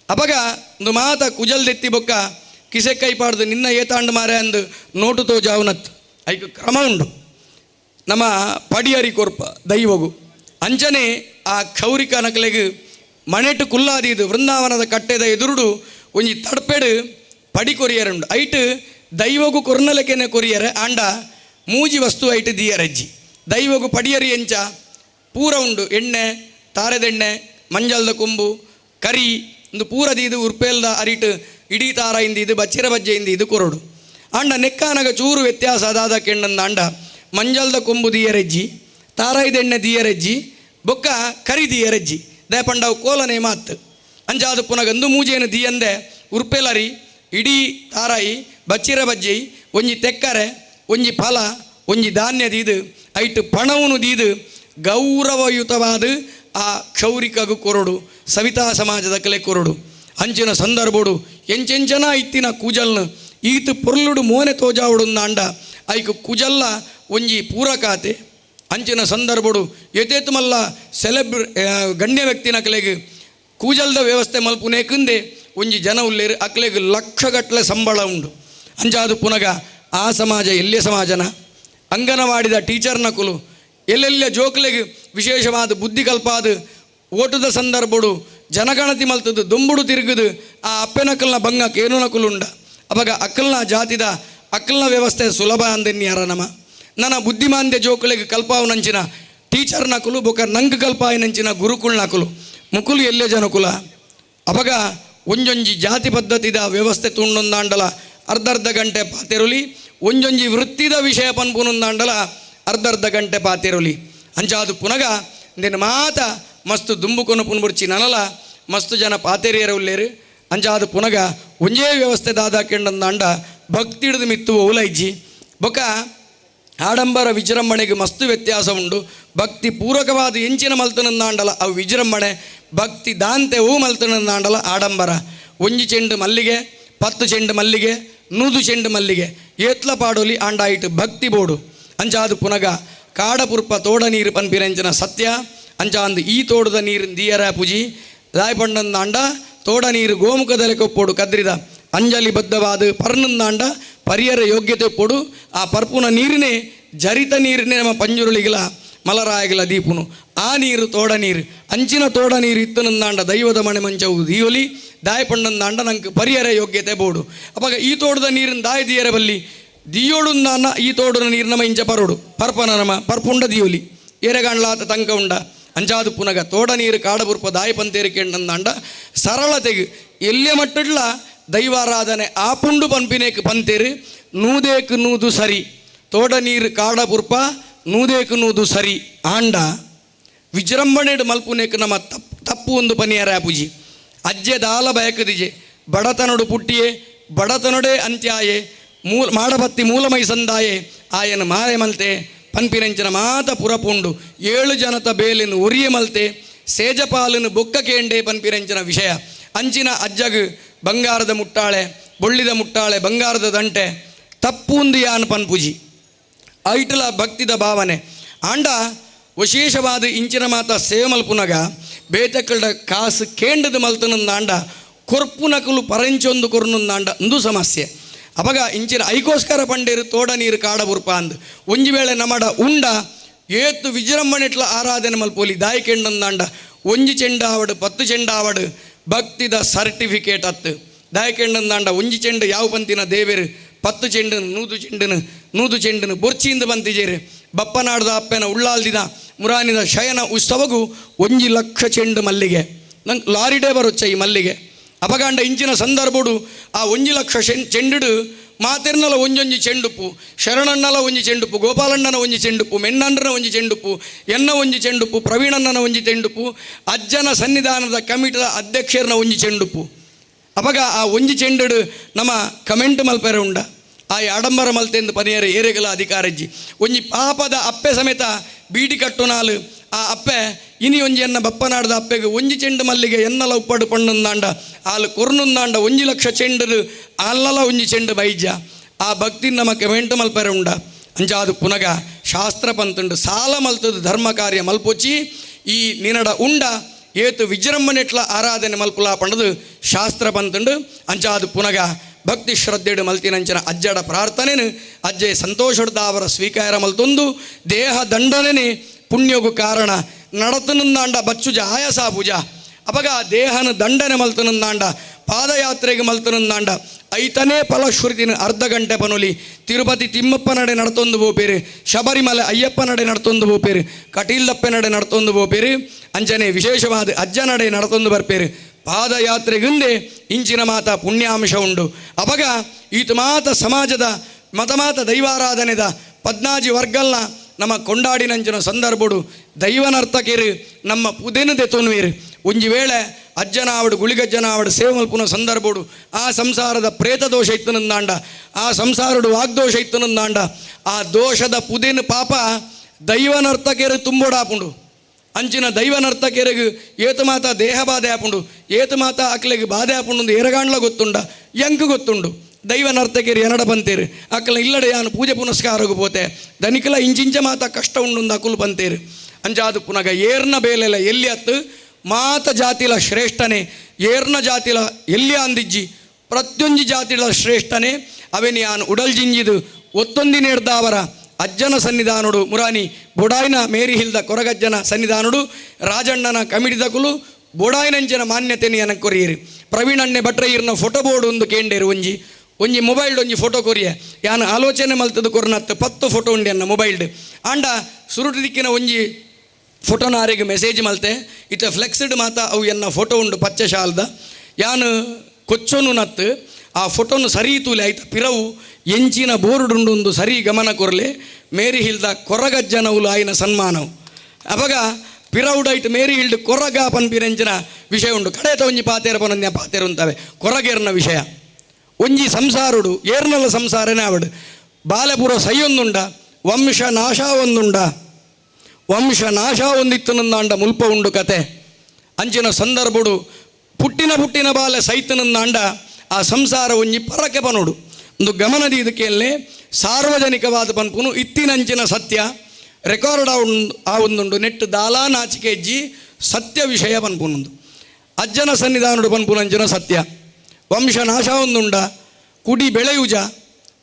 ಅಪಗ ಒಂದು ಮಾತ ಕುಜಲ್ ದೆತ್ತಿ ಬೊಕ್ಕ ಕಿಸೆ ಕೈ ಪಾಡ್ದು ನಿನ್ನ ಏತಾಂಡು ಮಾರೆ ಅಂದು ನೋಟು ತೋಜಾವುನತ್ತು ಐಕ ಕ್ರಮ ಉಂಡು ನಮ್ಮ ಪಡಿಯರಿ ಕೊರ್ಪ ದೈವಗು ಅಂಚನೆ ಆ ಕ್ಷೌರಿಕ ನಕಲೆಗೆ ಮನೆಟು ಕುಲ್ಲಾದಿದು ವೃಂದಾವನದ ಕಟ್ಟೆದ ಎದುರುಡು ಒಂಜಿ ತಡ್ಪೆಡು ಪಡಿ ಕೊರಿಯರುಂಡು ಐಟು ದೈವಗು ಕೊರ್ನಲಕೆನೆ ಕೊರಿಯರೆ ಆಂಡ ಮೂಜಿ ವಸ್ತು ಐಟು ದಿಯರಜ್ಜಿ ದೈವಗು ಪಡಿಯರಿ ಎಂಚ ಪೂರ ಉಂಡು ಎಣ್ಣೆ ತಾರೆದೆಣ್ಣೆ ಮಂಜಲ್ದ ಕೊಂಬು ಕರಿ ಒಂದು ಪೂರ ದೀದು ಉರ್ಪೇಲ್ದ ಅರಿಟು ಇಡೀ ತಾರಾಯಿಂದ ಇದು ಬಚ್ಚಿರ ಬಜ್ಜೆಯಿಂದ ಇದು ಕೊರಡು ಆಂಡ ನೆಕ್ಕಾನಗ ಚೂರು ವ್ಯತ್ಯಾಸ ಅದಾದ ಕೆಣ್ಣಂದ ಆಂಡ ಮಂಜಲ್ದ ಕೊಂಬು ದಿಯರೆಜ್ಜಿ ತಾರಾಯ್ದೆಣ್ಣೆ ದಿಯರೆಜ್ಜಿ ಬೊಕ್ಕ ಕರಿ ದಿಯರೆಜ್ಜಿ ದೇ ಪಂಡವು ಕೋಲನೆ ಮಾತು ಅಂಚಾದು ಪುನಗಂದು ಮೂಜೇನು ದಿಯಂದೆ ಉರ್ಪೆಲರಿ ಇಡೀ ತಾರಾಯಿ ಬಚ್ಚಿರ ಬಜ್ಜಿ ಒಂಜಿ ತೆಕ್ಕರೆ ಒಂಜಿ ಫಲ ಒಂಜಿ ಧಾನ್ಯ ದೀದು ಐಟು ಪಣವನು ದೀದು ಗೌರವಯುತವಾದ ಆ ಕ್ಷೌರಿಕಗೂ ಕೊರಡು ಸವಿತಾ ಸಮಾಜದ ಕಲೆ ಕೊರಡು ಅಂಚಿನ ಸಂದರ್ಭಡು ಎಂಚೆಂಚನ ಇತ್ತಿನ ಕುಜಲ್ನ ಈತು ಪೊರ್ಲುಡು ಮೋನೆ ತೋಜಾವುಡುಂದಾಂಡ ಐಕು ಕುಜಲ್ಲ ಒಂಜಿ ಪೂರಕಾತೆ ಅಂಚಿನ ಸಂದರ್ಭಡು ಎತೇತು ಮಲ್ಲ ಗಣ್ಯ ವ್ಯಕ್ತಿನ ಕಲೆಗೆ ಕೂಜಲ್ದ ವ್ಯವಸ್ಥೆ ಮಲ್ಪುನೇಕಂದೆ ಒಂಜಿ ಜನ ಉಲ್ಲೇರು ಅಕ್ಲೆಗೆ ಲಕ್ಷಗಟ್ಟಲೆ ಸಂಬಳ ಉಂಡು ಅಂಚಾದು ಪುನಗ ಆ ಸಮಾಜ ಎಲ್ಲೇ ಸಮಾಜನ ಅಂಗನವಾಡಿದ ಟೀಚರ್ನ ಕುಲು ಎಲ್ಲೆಲ್ಲ ಜೋಕ್ಲೆಗೆ ವಿಶೇಷವಾದ ಬುದ್ಧಿ ಕಲ್ಪಾದು ಓಟದ ಸಂದರ್ಭಡು ಜನಗಣತಿ ಮಲ್ತದ್ದು ದೊಂಬುಡು ತಿರುಗುದು ಆ ಅಪ್ಪೆನಕಲ್ನ ಬಂಗಕ್ಕೆ ಏನೂ ನಕುಲುಂಡ ಅವಾಗ ಅಕ್ಕಲ್ನ ಜಾತಿದ ಅಕ್ಕಲ್ನ ವ್ಯವಸ್ಥೆ ಸುಲಭ ಅಂದೆನ್ಯಾರ ನಮ ನನ್ನ ಬುದ್ಧಿಮಾಂದ್ಯ ಜೋಕುಳಿಗೆ ಕಲ್ಪಾವು ನಂಚಿನ ಟೀಚರ್ ನಕುಲು ಬೊಕ ನಂಗೆ ಕಲ್ಪಾಯಿ ನಂಚಿನ ಗುರುಕುಲ್ ನಕುಲು ಮುಕುಲು ಎಲ್ಲೇ ಜನಕುಲ ಅವಾಗ ಒಂಜೊಂಜಿ ಜಾತಿ ಪದ್ಧತಿದ ವ್ಯವಸ್ಥೆ ತುಂಡೊಂದಾಂಡಲ ಅರ್ಧರ್ಧ ಗಂಟೆ ಪಾತೆರುಲಿ ಒಂಜೊಂಜಿ ವೃತ್ತಿದ ವಿಷಯ ಪನ್ಪುನೊಂದಾಂಡಲ ಅರ್ಧರ್ಧ ಗಂಟೆ ಪಾತೆರುಲಿ ಅಂಚಾದು ಪುನಗ ಇಂದಿನ ಮಾತ ಮಸ್ತು ದುಂಬುಕೊನು ಪುನ್ಬುರ್ಚಿ ನನಲ ಮಸ್ತು ಜನ ಪಾತೆರಿಯರ ಉಲ್ಲೇರು ಅಂಚಾದು ಪುನಗ ಒಂಜೇ ವ್ಯವಸ್ಥೆ ದಾದ ಕೆಂಡಂದಾಂಡ ಭಕ್ತಿ ಹಿಡಿದು ಮಿತ್ತುವ ಉಲೈಜಿ ಬೊಕ ಆಡಂಬರ ವಿಜೃಂಭಣೆಗೆ ಮಸ್ತು ವ್ಯತ್ಯಾಸ ಉಂಡು ಭಕ್ತಿ ಪೂರಕವಾದ ಎಂಚಿನ ಮಲ್ತನಂದಾಂಡಲ ಅವು ವಿಜೃಂಭಣೆ ಭಕ್ತಿ ದಾಂತೆ ಹೂ ಮಲ್ತನಂದಾಂಡಲ ಆಡಂಬರ ಒಂಜಿ ಚೆಂಡು ಮಲ್ಲಿಗೆ 10 ಚೆಂಡು ಮಲ್ಲಿಗೆ 100 ಚೆಂಡು ಮಲ್ಲಿಗೆ ಏತ್ಲ ಪಾಡೋಲಿ ಆಂಡಾಯಿಟ್ಟು ಭಕ್ತಿ ಬೋಡು ಅಂಚಾದು ಪುನಗ ಕಾಡಪುರ್ಪ ತೋಡ ನೀರು ಪನ್ಪಿರೆಂಚಿನ ಸತ್ಯ ಅಂಚಾಂದು ಈ ತೋಡದ ನೀರು ದಿಯರ ಪೂಜಿ ದಾಯಪಂಡಂದಾಂಡ ತೋಡ ನೀರು ಗೋಮುಖದಲ್ಲಿ ಕೊಪ್ಪೋಡು ಕದ್ರಿದ ಅಂಜಲಿ ಬದ್ಧವಾದ ಪರ್ನಂದಾಂಡ ಪರಿಯರ ಯೋಗ್ಯತೆ ಕೊಡು ಆ ಪರ್ಪುನ ನೀರಿನೇ ಜರಿತ ನೀರಿನೇ ನಮ್ಮ ಪಂಜುರುಳಿಗಳ ಮಲರಾಯಗಳ ದೀಪುನು ಆ ನೀರು ತೋಡ ನೀರು ಅಂಚಿನ ತೋಡ ನೀರು ಇತ್ತನಂದಾಂಡ ದೈವದ ಮನೆ ಮಂಚವು ದಿಯೋಲಿ ದಾಯಪಂಡಂದಾಂಡ ನಂಗೆ ಪರಿಯರ ಯೋಗ್ಯತೆ ಬೋಡು ಅವಾಗ ಈ ತೋಟದ ನೀರಿನ ದಾಯ ದಿಯರ ಬಲ್ಲಿ ದಿಯೋಡು ನಾನ ಈ ತೋಡದ ನೀರು ನಮ್ಮ ಇಂಚ ಪರೋಡು ಪರ್ಪನ ನಮ್ಮ ಪರ್ಪುಂಡ ದಿಯೋಲಿ ಎರೆಗಾಣ್ಲಾತ ತಂಕ ಉಂಡ ಅಂಚಾದು ಪುನಗ ತೋಡ ನೀರು ಕಾಡಬುರ್ಪ ದಾಯ ಪಂತೇರಿ ಕೆಂಡಂದಾಂಡ ಸರಳತೆಗೆ ಎಲ್ಲೇ ಮಟ್ಟಡ್ಲ ದೈವಾರಾಧನೆ ಆ ಪುಂಡು ಪಂಪಿನೇಕ್ ಪಂತೇರು ನೂದೇಕು ನೂದು ಸರಿ ತೋಡ ನೀರು ಕಾಡಬುರ್ಪ ನೂದೇಕು ನೂದು ಸರಿ ಆಂಡ ವಿಜೃಂಭಣೆಡು ಮಲ್ಪುನೇಕ್ ನಮ್ಮ ತಪ್ಪು ಒಂದು ಪನಿಯರ ಪೂಜಿ ಅಜ್ಜೆ ದಾಲ ಬಯಕದಿಜೆ ಬಡತನಡು ಪುಟ್ಟಿಯೇ ಬಡತನೊಡೆ ಅಂತ್ಯಾಯೇ ಮಾಡಬತ್ತಿ ಮೂಲಮೈ ಸಂದಾಯೆ ಆಯನ ಮಾರೆ ಮಲ್ತೆ ಪನ್ಪಿನೆಂಚಿನ ಮಾತ ಪುರಪುಂಡು 7 ಜನತ ಬೇಲಿನ ಉರಿಯ ಮಲ್ತೆ ಸೇಜಪಾಲನು ಬೊಕ್ಕ ಕೇಂಡೆ ಪನ್ಪಿರೆಂಚಿನ ವಿಷಯ ಅಂಚಿನ ಅಜ್ಜಗ್ ಬಂಗಾರದ ಮುಟ್ಟಾಳೆ ಬೊಳ್ಳಿದ ಮುಟ್ಟಾಳೆ ಬಂಗಾರದ ದಂಟೆ ತಪ್ಪುಂದು ಯಾನ್ ಪನ್ಪುಜಿ ಐಟಲ ಭಕ್ತಿದ ಭಾವನೆ ಆಂಡ ವಿಶೇಷವಾದ ಇಂಚಿನ ಮಾತ ಸೇವೆ ಮಲ್ಪುನಗ ಬೇತಕ್ಕಳ ಕಾಸು ಕೇಂಡದ ಮಲ್ತನಂದಾಂಡ ಕೊರ್ಪುನಕಲು ಪರಂಚೊಂದು ಕೊರ್ನಂದಾಂಡ ಒಂದು ಸಮಸ್ಯೆ ಅವಾಗ ಇಂಚಿನ ಐಕೋಸ್ಕರ ಪಂಡೇರು ತೋಡ ನೀರು ಕಾಡಬುರ್ಪ ಅಂದು ಒಂಜಿ ವೇಳೆ ನಮಡ ಉಂಡ ಏತ್ತು ವಿಜೃಂಭಣೆಟ್ಲ ಆರಾಧನೆ ಮಲ್ಪೋಲಿ ದಾಯಿ ಕೆಂಡಂದಾಂಡ ಒಂಜಿ ಚೆಂಡಾವಡು 10 ಚೆಂಡಾವಡು ಭಕ್ತಿದ ಸರ್ಟಿಫಿಕೇಟ್ ಹತ್ತು ದಾಯಿ ಕೆಂಡಂದಾಂಡ ಒಂಜಿ ಚೆಂಡು ಯಾವ ಪಂತಿನ ದೇವೇರು 10 ಚೆಂಡನು 100 ಚೆಂಡನು ಬೊರ್ಚಿಯಿಂದ ಬಂತಿಜೇರು ಬಪ್ಪನಾಡ್ದ ಅಪ್ಪನ ಉಳ್ಳಾಲ್ದಿನ ಮುರಾನಿದ ಶಯನ ಉತ್ಸವಗೂ 1 ಲಕ್ಷ ಚೆಂಡು ಮಲ್ಲಿಗೆ ನಂಗೆ ಲಾರಿಡೇ ಬರೊಚ್ಚ ಈ ಮಲ್ಲಿಗೆ ಅಪಗಾಂಡ ಇಂಚಿನ ಸಂದರ್ಭಡು ಆ 1 ಲಕ್ಷ ಚೆಂಡು ಮಾತೆರ್ನಲ ಒಂಜೊಂಜಿ ಚೆಂಡುಪ್ಪು ಶರಣಣ್ಣಲ ಒಂಜಿ ಚೆಂಡುಪ್ಪು ಗೋಪಾಲಣ್ಣನ ಒಂಜಿ ಚೆಂಡುಪ್ಪು ಮೆಣ್ಣಂಡ್ರನ ಒಂಜಿ ಚೆಂಡುಪ್ಪು ಎನ್ನ ಒಂಜಿ ಚೆಂಡುಪ್ಪು ಪ್ರವೀಣಣ್ಣನ ಒಂಜಿ ಚೆಂಡುಪ್ಪು ಅಜ್ಜನ ಸನ್ನಿಧಾನದ ಕಮಿಟಿದ ಅಧ್ಯಕ್ಷರನ ಒಂಜಿ ಚೆಂಡುಪ್ಪು ಅಪಗ ಆ ಒಂಜಿ ಚೆಂಡು ನಮ್ಮ ಕಮೆಂಟ್ ಮಲ್ಪೆರೆ ಉಂಡ ಆ ಆಡಂಬರ ಮಲ್ತೆಂದು ಪನಿಯರ ಏರೆಗಲ ಅಧಿಕಾರಜ್ಜಿ ಒಂಜಿ ಪಾಪದ ಅಪ್ಪೆ ಸಮೇತ ಬೀಡಿ ಕಟ್ಟುನಾಲು ಆ ಅಪ್ಪೆ ಇನಿ ಒಂಜಿ ಎನ್ನ ಬಪ್ಪನಾಡ್ದ ಅಪ್ಪೆಗೆ ಒಂಜಿ ಚೆಂಡು ಮಲ್ಲಿಗೆ ಎನ್ನಲ ಉಪ್ಪಡು ಪಣ್ಣುಂದಾಂಡ ಆಲು ಕೊರ್ನುಂದಾಂಡ 1,00,000 ಚೆಂಡು ಅಲ್ಲಲ ಒಂಜಿ ಚೆಂಡು ಬೈಜ ಆ ಭಕ್ತಿ ನಮಕ್ಕೆ ವೆಂಟು ಮಲ್ಪರೆ ಉಂಡ ಅಂಚಾದು ಪುನಗ ಶಾಸ್ತ್ರ ಪಂತುಂಡು ಸಾಲ ಮಲ್ತದ ಧರ್ಮ ಕಾರ್ಯ ಮಲ್ಪೊಚ್ಚಿ ಈ ನಿನಡ ಉಂಡ ಏತು ವಿಜೃಂಭಣೆಟ್ಲ ಆರಾಧನೆ ಮಲ್ಪುಲ ಪಂಡದು ಶಾಸ್ತ್ರ ಪಂತುಂಡು ಅಂಚಾದು ಪುನಗ ಭಕ್ತಿ ಶ್ರದ್ಧೆಡು ಮಲ್ತಿನಂಚನ ಅಜ್ಜಡ ಪ್ರಾರ್ಥನೆನು ಅಜ್ಜೆ ಸಂತೋಷದ ಅವರ ಸ್ವೀಕಾರ ಮಲ್ತೊಂದು ದೇಹ ದಂಡನೆ ಪುಣ್ಯಗೂ ಕಾರಣ ನಡತನಂದಾಂಡ ಬಚ್ಚುಜ ಆಯಾಸ ಪೂಜ ಅಪಗ ದೇಹನ ದಂಡನೆ ಮಲ್ತನಂದಾಂಡ ಪಾದಯಾತ್ರೆಗೆ ಮಲ್ತನಂದಾಂಡ ಐತನೇ ಫಲಶ್ರುತಿನ ಅರ್ಧ ಗಂಟೆ ಪನುಲಿ ತಿರುಪತಿ ತಿಮ್ಮಪ್ಪ ನಡೆ ನಡ್ತೊಂದು ಬೋಪೇರು ಶಬರಿಮಲೆ ಅಯ್ಯಪ್ಪ ನಡೆ ನಡ್ತೊಂದು ಬೋಪೇರು ಕಟೀಲ್ದಪ್ಪೆ ನಡೆ ನಡ್ತೊಂದು ಬೋಪೇರು ಅಂಚನೆ ವಿಶೇಷವಾದ ಅಜ್ಜ ನಡೆ ನಡ್ತೊಂದು ಬರ್ಪೇರು ಪಾದಯಾತ್ರೆಗುಂದೆ ಇಂಚಿನ ಮಾತ ಪುಣ್ಯಾಂಶ ಉಂಡು ಅಪಗ ಈತ ಮಾತ ಸಮಾಜದ ಮತಮಾತ ದೈವಾರಾಧನೆದ 14 ವರ್ಗಲ್ನ ನಮ್ಮ ಕೊಂಡಾಡಿನಂಚಿನ ಸಂದರ್ಭಡು ದೈವನರ್ತಕೇರು ನಮ್ಮ ಪುದೆನದೆ ತೊನ್ವೇರು ಒಂಜಿ ವೇಳೆ ಅಜ್ಜನಾವಡು ಗುಳಿಗಜ್ಜನಾವಡು ಸೇವೆ ಮಲ್ಪುನ ಸಂದರ್ಭಡು ಆ ಸಂಸಾರದ ಪ್ರೇತ ದೋಷ ಇತ್ತನಂದಾಂಡ ಆ ಸಂಸಾರಡು ವಾಗ್ದೋಷ ಇತ್ತನಂದಾಂಡ ಆ ದೋಷದ ಪುದೆನು ಪಾಪ ದೈವನರ್ತಕೇರು ತುಂಬೋಡಾಪುಂಡು ಅಂಚಿನ ದೈವನರ್ತಕೇರಿಗೆ ಏತು ಮಾತ ದೇಹ ಬಾಧೆ ಆಪುಂಡು ಏತು ಮಾತ ಅಕ್ಲೆಗೆ ಬಾಧೆ ಆಪುಂಡು ಎರಗಾಂಡ್ಲ ಗೊತ್ತುಂಡ ಎಂಕು ಗೊತ್ತುಂಡು ದೈವನರ್ತಕೇರು ಎನಡ ಬಂತೇರು ಅಕ್ಕಲ ಇಲ್ಲಡೆ ಯಾನು ಪೂಜೆ ಪುನಸ್ಕಾರಗೂ ಪೋತೆ ದನಿಕಲ ಇಂಚಿಂಚ ಮಾತ ಕಷ್ಟ ಉಂಡು ಅಕುಲು ಬಂತೇರು ಅಂಚಾದು ಪುನಗ ಏರ್ನ ಬೇಲೆಲ್ಲ ಎಲ್ಲಿ ಹತ್ತು ಮಾತ ಜಾತಿಲ ಶ್ರೇಷ್ಠನೇ ಏರ್ನ ಜಾತಿಲ ಎಲ್ಲಿ ಅಂದಿಜ್ಜಿ ಪ್ರತಿಯೊಂದು ಜಾತಿಲ ಶ್ರೇಷ್ಠನೇ ಅವೆನಿ ಯಾನು ಉಡಲ್ಜಿಂಜಿದು ಒತ್ತೊಂದಿನ ಹಿಡ್ದ ಅವರ ಅಜ್ಜನ ಸನ್ನಿಧಾನಡು ಮುರಾನಿ ಬೊಡಾಯಿನ ಮೇರಿ ಹಿಲ್ದ ಕೊರಗಜ್ಜನ ಸನ್ನಿಧಾನಡು ರಾಜಣ್ಣನ ಕಮಿಡಿದಕುಲು ಬೊಡಾಯಿನಂಚಿನ ಮಾನ್ಯತೆನಿ ನನಗೆ ಕೊರಿಯಿರಿ ಪ್ರವೀಣಣ್ಣೆ ಭಟ್ರೆ ಇರ್ನ ಫೋಟೋ ಬೋರ್ಡ್ ಒಂದು ಕೇಂಡೇರು ಒಂಜಿ ಮೊಬೈಲ್ಡ್ ಒಂಜಿ ಫೋಟೋ ಕೊರಿಯೆ ಯಾನು ಆಲೋಚನೆ ಮಲ್ತದ್ದು ಕೊರ್ನತ್ತು 10 ಫೋಟೋ ಉಂಡೆ ಅನ್ನ ಮೊಬೈಲ್ಡ್ ಆಂಡ ಸುರುಟು ದಿಕ್ಕಿನ ಒಂಜಿ ಫೋಟೋನ ಆರಿಗೆ ಮೆಸೇಜ್ ಮಲ್ತೆ ಇತ್ತ ಫ್ಲೆಕ್ಸ್ಡ್ ಮಾತ ಅವು ಎನ್ನ ಫೋಟೋ ಉಂಡು ಪಚ್ಚೆ ಶಾಲ್ದ ಯಾನು ಕೊಚ್ಚೋನು ನತ್ತು ಆ ಫೋಟೋನು ಸರಿ ತೂಲೆ ಆಯ್ತು ಪಿರವು ಎಂಚಿನ ಬೋರ್ಡುಂಡು ಒಂದು ಸರಿ ಗಮನ ಕೊರಲೆ ಮೇರಿ ಹಿಲ್ದ ಕೊರಗಜ್ಜನವುಲು ಆಯ್ನ ಸನ್ಮಾನವು ಅವಾಗ ಪಿರವುಡೈಟ್ ಮೇರಿ ಹಿಲ್ಡ್ ಕೊರಗ ಪನ್ಪಿರೆಂಚಿನ ವಿಷಯ ಉಂಡು ಕಡೆತ ಒಂಜಿ ಪಾತೇರ ಪನನ್ಯ ಪಾತೇರು ಅಂತವೆ ಕೊರಗೇರ್ನ ವಿಷಯ ಒಂಜಿ ಸಂಸಾರುಡು ಏರ್ನಲ್ಲ ಸಂಸಾರನೇ ಅವಡು ಬಾಲೆಪುರ ಸೈಯೊಂದುಂಡ ವಂಶ ನಾಶ ಒಂದುಂಡ ವಂಶ ನಾಶ ಒಂದಿತ್ತನಂದಾಂಡ ಮುಲ್ಪ ಉಂಡು ಕತೆ ಅಂಚಿನ ಸಂದರ್ಭಡು ಪುಟ್ಟಿನ ಬಾಲೆ ಸೈತನಂದಾಂಡ ಆ ಸಂಸಾರ ಒಂಜಿ ಪರಕೆ ಪನೋಡು ಒಂದು ಗಮನದಿ ಇದಕ್ಕೆಲ್ಲೇ ಸಾರ್ವಜನಿಕವಾದ ಪನ್ಪುನು ಇತ್ತಿನಂಚಿನ ಸತ್ಯ ರೆಕಾರ್ಡ್ ಆ ಒಂದುಂಡು ನೆಟ್ಟು ದಾಲಾ ನಾಚಿಕೆ ಇಜ್ಜಿ ಸತ್ಯ ವಿಷಯ ಪನ್ಪುನೊಂದು ಅಜ್ಜನ ಸನ್ನಿಧಾನಡು ಪನ್ಪುನಂಚಿನ ಸತ್ಯ ವಂಶ ನಾಶ ಒಂದುಂಡ ಕುಡಿ ಬೆಳೆಯುಜ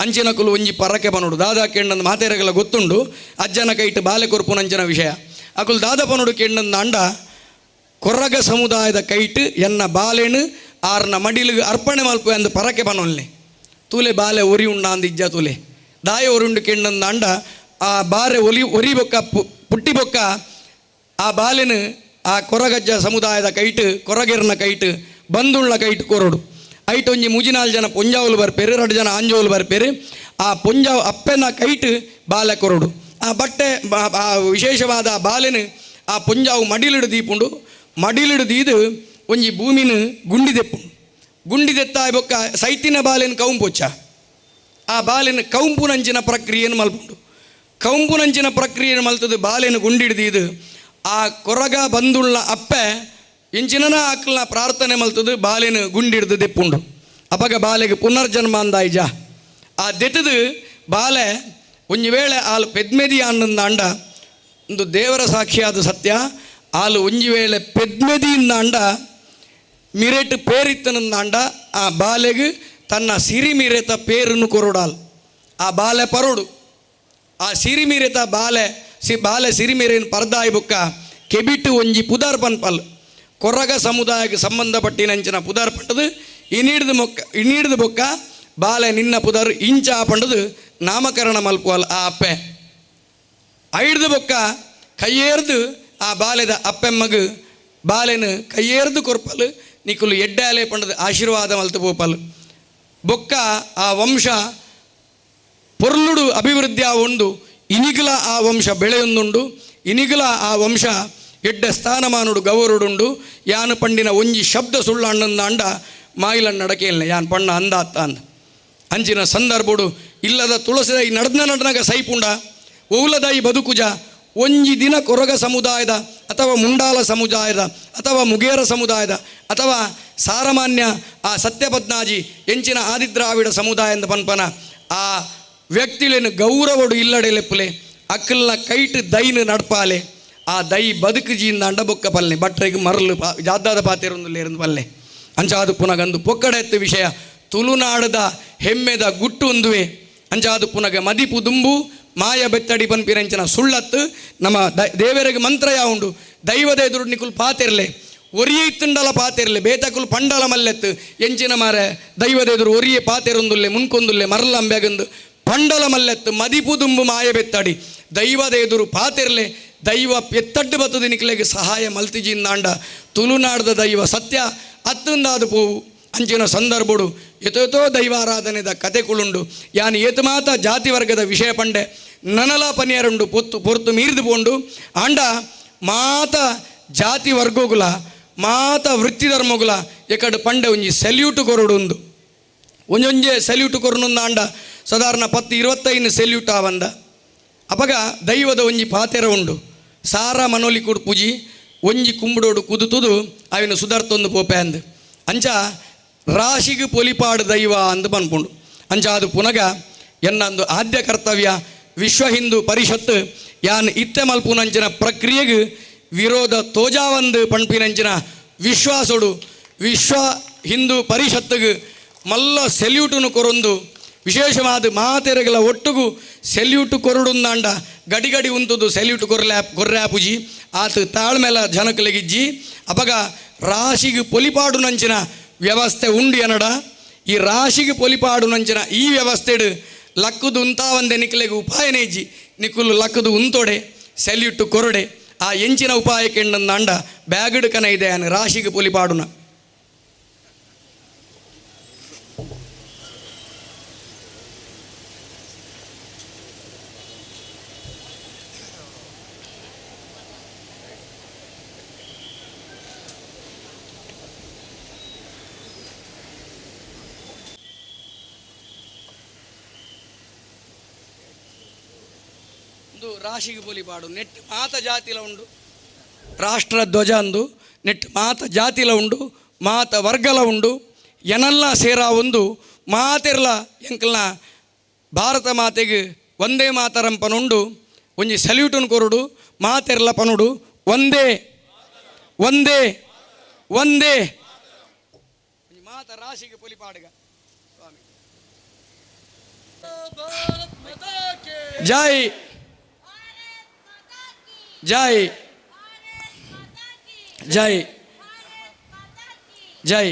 ಅಂಚಿನ ಕುಲು ಒಂಜಿ ಪರಕೆ ಪನೋಡು ದಾದಾ ಕೆಂಡಂದು ಮಾತೇರಗಲ ಗೊತ್ತುಂಡು ಅಜ್ಜನ ಕೈಟ್ ಬಾಲೆ ಕೊರ್ಪುನಂಚಿನ ವಿಷಯ ಅಕುಲು ದಾದ ಪನೋಡು ಕೆಂಡಂದು ಅಂಡ ಕೊರಗ ಸಮುದಾಯದ ಕೈಟ್ ಎನ್ನ ಬಾಲೆನು ಆರ್ನ ಮಡಿಲಿಗೆ ಅರ್ಪಣೆ ಮಲ್ಪು ಅಂದು ಪರಕೆ ಪನೊಲ್ಲೆ ತೂಲೆ ಬಾಲೆ ಒರಿ ಉಂಡ ಅಂದಿಜ್ಜ ತೂಲೆ ದಾಯ ಒರುಂಡು ಕೆಂಡಂದು ಅಂಡ ಆ ಬಾರೆ ಒರಿ ಬೊಕ್ಕ ಪುಟ್ಟಿ ಬೊಕ್ಕ ಆ ಬಾಲೆನು ಆ ಕೊರಗಜ್ಜ ಸಮುದಾಯದ ಕೈಟ್ ಕೊರಗೆರ್ನ ಕೈಟ್ ಬಂದುಳ್ಳ ಕೈಟ್ ಕೊರಡು ಐಟ್ ಒಂಜಿ 3-4 ಜನ ಪೊಂಜಾವುಲು ಬರ್ಪೇರು 2 ಜನ ಆಂಜೋಲು ಬರ್ಪೇರು ಆ ಪೊಂಜಾವು ಅಪ್ಪೆನ ಕೈಟ್ ಬಾಲೆ ಕೊರಡು ಆ ಬಟ್ಟೆ ಆ ವಿಶೇಷವಾದ ಆ ಬಾಲೆನು ಆ ಪೊಂಜಾವು ಮಡಿಲಿಡು ದೀಪುಂಡು ಮಡಿಲಿಡು ದೀದು ಒಂಜಿ ಭೂಮಿನ ಗುಂಡಿದೆಪ್ಪುಂಡು ಗುಂಡಿದೆತ್ತಾಯ ಬೊಕ್ಕ ಸೈತಿನ ಬಾಲೆನ ಕೌಂಪೊಚ್ಚ ಆ ಬಾಲೆನ ಕೌಂಪುನಂಚಿನ ಪ್ರಕ್ರಿಯೆಯನ್ನು ಮಲ್ಪುಂಡು ಕೌಂಪುನಂಚಿನ ಪ್ರಕ್ರಿಯೆಯನ್ನು ಮಲ್ತದ್ದು ಬಾಲೆನ ಗುಂಡಿಡ್ದೀದು ಆ ಕೊರಗ ಬಂದುಳ್ಳ ಅಪ್ಪೆ ಇಂಚಿನ ಅಕ್ಕಲ್ನ ಪ್ರಾರ್ಥನೆ ಮಲ್ತದ್ದು ಬಾಲೆನ ಗುಂಡಿಡ್ದು ದೆಪ್ಪುಂಡು ಅಪಗ ಬಾಲೆಗೆ ಪುನರ್ಜನ್ಮ ಅಂದಾಯ್ಜ ಆ ದೆತ್ತದು ಬಾಲೆ ಒಂಜಿ ವೇಳೆ ಆಲು ಪೆದ್ಮೆದಿ ಅನ್ನಂದ ಅಂಡ ಒಂದು ದೇವರ ಸಾಕ್ಷಿಯಾದ ಸತ್ಯ ಆಲು ಒಂಜಿ ವೇಳೆ ಪೆದ್ಮೆದಿಯಿಂದ ಅಂಡ ಮಿರೆಟ್ ಪೇರಿತ್ತನಂದ ಅಂಡ ಆ ಬಾಲೆಗೆ ತನ್ನ ಸಿರಿಮಿರೆತ ಪೇರನ್ನು ಕೊರಡಾಲ್ ಆ ಬಾಲೆ ಪರೋಡು ಆ ಸಿರಿಮಿರೆತ ಬಾಲೆ ಸಿರಿಮಿರೆನ ಪರ್ದಾಯಿ ಬೊಕ್ಕ ಕೆಬಿಟ್ಟು ಒಂಜಿ ಪುದರ್ ಪನ್ಪಲ್ ಕೊರಗ ಸಮುದಾಯಕ್ಕೆ ಸಂಬಂಧಪಟ್ಟಿನಂಚಿನ ಪುದರ್ ಪಂಡದು ಇನಿಡ್ದು ಬೊಕ್ಕ ಬಾಲೆ ನಿನ್ನ ಪುದರ್ ಇಂಚ ಪಂಡದು ನಾಮಕರಣ ಮಲ್ಪುವಲ್ ಆ ಅಪ್ಪೆ ಐಡ್ದು ಬೊಕ್ಕ ಕೈಯೇರ್ದು ಆ ಬಾಲೆದ ಅಪ್ಪೆಮ್ಮಗು ಬಾಲೆನು ಕೈಯೇರ್ದು ಕೊರ್ಪಲು ನಿಕುಲು ಎಡ್ಡಾಲೆ ಪಂಡದು ಆಶೀರ್ವಾದ ಮಲ್ತು ಪೋಪಲ್ ಬೊಕ್ಕ ಆ ವಂಶ ಪೊರ್ಲುಡು ಅಭಿವೃದ್ಧಿ ಉಂಡು ಇನಿಗಲ ಆ ವಂಶ ಬೆಳೆಯೊಂದುಂಡು ಇನಿಗಲ ಆ ವಂಶ ಎಡ್ಡ ಸ್ಥಾನಮಾನುಡು ಗೌರುಡುಂಡು ಯಾನು ಪಂಡಿನ ಒಂಜಿ ಶಬ್ದ ಸುಳ್ಳು ಅಣ್ಣಂದ ಅಂಡ ಮಾಯಿಲಣ್ಣ ಅಡಕೆಯಲ್ಲ ಯಾನ್ ಪಣ್ಣ ಅಂದ ಅತ್ತ ಅಂದ ಅಂಚಿನ ಸಂದರ್ಭಡು ಇಲ್ಲದ ತುಳಸಿದಾಯಿ ನಡ್ನಾಗ ಸೈಪುಂಡ ಓಲದಾಯಿ ಬದುಕುಜ ಒಂಜಿ ದಿನ ಕೊರಗ ಸಮುದಾಯದ ಅಥವಾ ಮುಂಡಾಲ ಸಮುದಾಯದ ಅಥವಾ ಮುಗೇರ ಸಮುದಾಯದ ಅಥವಾ ಸಾರಮಾನ್ಯ ಆ ಸತ್ಯಪದ್ನಾಜಿ ಎಂಚಿನ ಆದಿದ್ರಾವಿಡ ಸಮುದಾಯ ಅಂತ ಪನ್ಪನ ಆ ವ್ಯಕ್ತಿಲೇನು ಗೌರವಡು ಇಲ್ಲಡೆ ಲೆಪ್ಪಲೆ ಅಕ್ಕಲ್ನ ಕೈಟ್ ದೈನು ನಡ್ಪಾಲೆ ಆ ದೈ ಬದುಕು ಜೀಂದ ಅಂಡ ಬೊಕ್ಕ ಪಲ್ಲೆ ಬಟ್ರೆಗೆ ಮರಲು ಜಾದಾದ ಪಾತೆರೊಂದು ಪಲ್ಲೆ ಅಂಚಾದು ಪುನಗಂದು ಪೊಕ್ಕಡೆತ್ತು ವಿಷಯ ತುಳುನಾಡದ ಹೆಮ್ಮೆದ ಗುಟ್ಟು ಒಂದುವೆ ಅಂಚಾದು ಪುನಗ ಮದಿಪು ದುಂಬು ಮಾಯ ಬೆತ್ತಡಿ ಪನ್ಪಿರಂಚಿನ ಸುಳ್ಳತ್ತು ನಮ್ಮ ದೇವರಿಗೆ ಮಂತ್ರ ಯಾವುಂಡು ದೈವದ ಎದುರು ನಿಕುಲ್ ಪಾತೆರ್ಲೆ ಒರಿಯೇ ಇತ್ತುಂಡಲ ಪಾತೆರ್ಲೆ ಬೇತಕುಲ್ ಪಂಡಲ ಮಲ್ಲೆತ್ತು ಎಂಚಿನ ಮಾರೆ ದೈವದ ಎದುರು ಒರಿಯೇ ಪಾತೆರೊಂದುಲ್ಲೆ ಮುನ್ಕೊಂದುಲ್ಲೆ ಮರಲಂಬೆಗಂದು ಪಂಡಲ ಮಲ್ಲೆತ್ತು ಮದಿಪು ದುಂಬು ಮಾಯ ಬೆತ್ತಡಿ ದೈವದ ಎದುರು ಪಾತೆರ್ಲೆ ದೈವ ಪೆತ್ತಡ್ಡು ಬತ್ತದ ನಿಕ್ಲೆಗೆ ಸಹಾಯ ಮಲ್ತಿಜಿಂದಾಂಡ ತುಳುನಾಡದ ದೈವ ಸತ್ಯ ಅತ್ತುಂದಾದು ಪೋವು ಅಂಚಿನ ಸಂದರ್ಭಡು ಎತೋ ದೈವಾರಾಧನೆದ ಕತೆಕುಳುಂಡು ಯಾನ್ ಏತು ಮಾತ ಜಾತಿ ವರ್ಗದ ವಿಷಯ ಪಂಡೆ ನನಲ ಪನಿಯರುಂಡು ಪೊರ್ತು ಮೀರ್ದು ಪೋಂಡು ಆಂಡ ಮಾತ ಜಾತಿ ವರ್ಗೋಗುಲ ಮಾತ ವೃತ್ತಿ ಧರ್ಮಗುಲ ಎಕಡು ಪಂಡೆ ಒಂಜಿ ಸೆಲ್ಯೂಟ್ ಕೊರಡು ಉಂದು ಒಂಜೊಂಜೆ ಸೆಲ್ಯೂಟ್ ಕೊರನುಂದ ಆಂಡ ಸಾಧಾರಣ 10-25 ಸೆಲ್ಯೂಟ್ ಆವಂದ ಅಪಗ ದೈವದ ಒಂಜಿ ಪಾತೆರ ಉಂಡು ಸಾರ ಮನೋಲಿ ಕೊಡು ಪೂಜಿ ಒಂಜಿ ಕುಂಬುಡೋಡು ಕುದುತುದು ಅವಿನ ಸುಧಾರ್ತೊಂದು ಪೋಪೆ ಅಂದು ಅಂಚ ರಾಶಿಗೆ ಪೊಲಿಪಾಡು ದೈವ ಅಂದು ಪನ್ಪುಂಡು ಅಂಚ ಅದು ಪುನಗ ಎನ್ನೊಂದು ಆದ್ಯ ಕರ್ತವ್ಯ ವಿಶ್ವ ಹಿಂದೂ ಪರಿಷತ್ ಯಾನ್ ಇತ್ತೆ ಮಲ್ಪುನಂಚಿನ ಪ್ರಕ್ರಿಯೆಗೆ ವಿರೋಧ ತೋಜಾವಂದು ಪಣ್ಪಿನಂಚಿನ ವಿಶ್ವಾಸೋಡು ವಿಶ್ವ ಹಿಂದೂ ಪರಿಷತ್ಗೆ ಮಲ್ಲ ಸೆಲ್ಯೂಟನ್ನು ಕೊರೊಂದು ವಿಶೇಷವಾದ ಮಾತೆರೆಗಳ ಒಟ್ಟಿಗೂ ಸೆಲ್ಯೂಟ್ ಕೊರಡುಂದಾಂಡ ಗಡಿ ಉಂತುದು ಸೆಲ್ಯೂಟ್ ಕೊರ್ರ್ಯಾಪುಜಿ ಆತ ತಾಳ್ಮೆಲ ಜನಕಲೆಗಿಜ್ಜಿ ಅಪಗ ರಾಶಿಗೆ ಪೊಲಿಪಾಡು ನಂಚಿನ ವ್ಯವಸ್ಥೆ ಉಂಡು ಎನಡ ಈ ರಾಶಿಗೆ ಪೊಲಿಪಾಡು ನಂಚಿನ ಈ ವ್ಯವಸ್ಥೆಡು ಲಕ್ಕದು ಉಂತಾವಂದೆ ನಿಕ್ಲೆಗೆ ಉಪಾಯನೇ ಇಜ್ಜಿ ನಿಕ್ಕುಲು ಲಕ್ಕದು ಉಂತೊಡೆ ಸೆಲ್ಯೂಟ್ ಕೊರಡೆ ಆ ಎಂಚಿನ ಉಪಾಯಕ್ಕೆ ಅಂಡ ಬ್ಯಾಗಡ್ ಕನ ಇದೆ ರಾಶಿಗೆ ಪೊಲಿಪಾಡುನ ರಾಶಿಗೆ ಪೊಲಿಪಾಡು ನೆಟ್ ಮಾತ ಜಾತಿಲ ಉಂಡು ರಾಷ್ಟ್ರ ಧ್ವಜ ಅಂದು ನೆಟ್ ಮಾತ ಜಾತಿಲ ಉಂಡು ಮಾತ ವರ್ಗಲ ಉಂಡು ಎನಲ್ಲ ಸೇರ ಒಂದು ಮಾತೆರ್ಲ ಎಂಕಲ್ನ ಭಾರತ ಮಾತೆಗೆ ಒಂದೇ ಮಾತರಂಪನುಂಡು ಒಂಜಿ ಸಲ್ಯೂಟನ್ ಕೊರುಡು ಮಾತೆರ್ಲ ಪನುಡು ಒಂದೇ ಒಂದೇ ಒಂದೇ ಮಾತ ರಾಶಿಗೆ ಪೊಲಿಪಾಡುಗ ಸ್ವಾಮಿ ಜೈ ಜೈ ಜೈ ಜೈ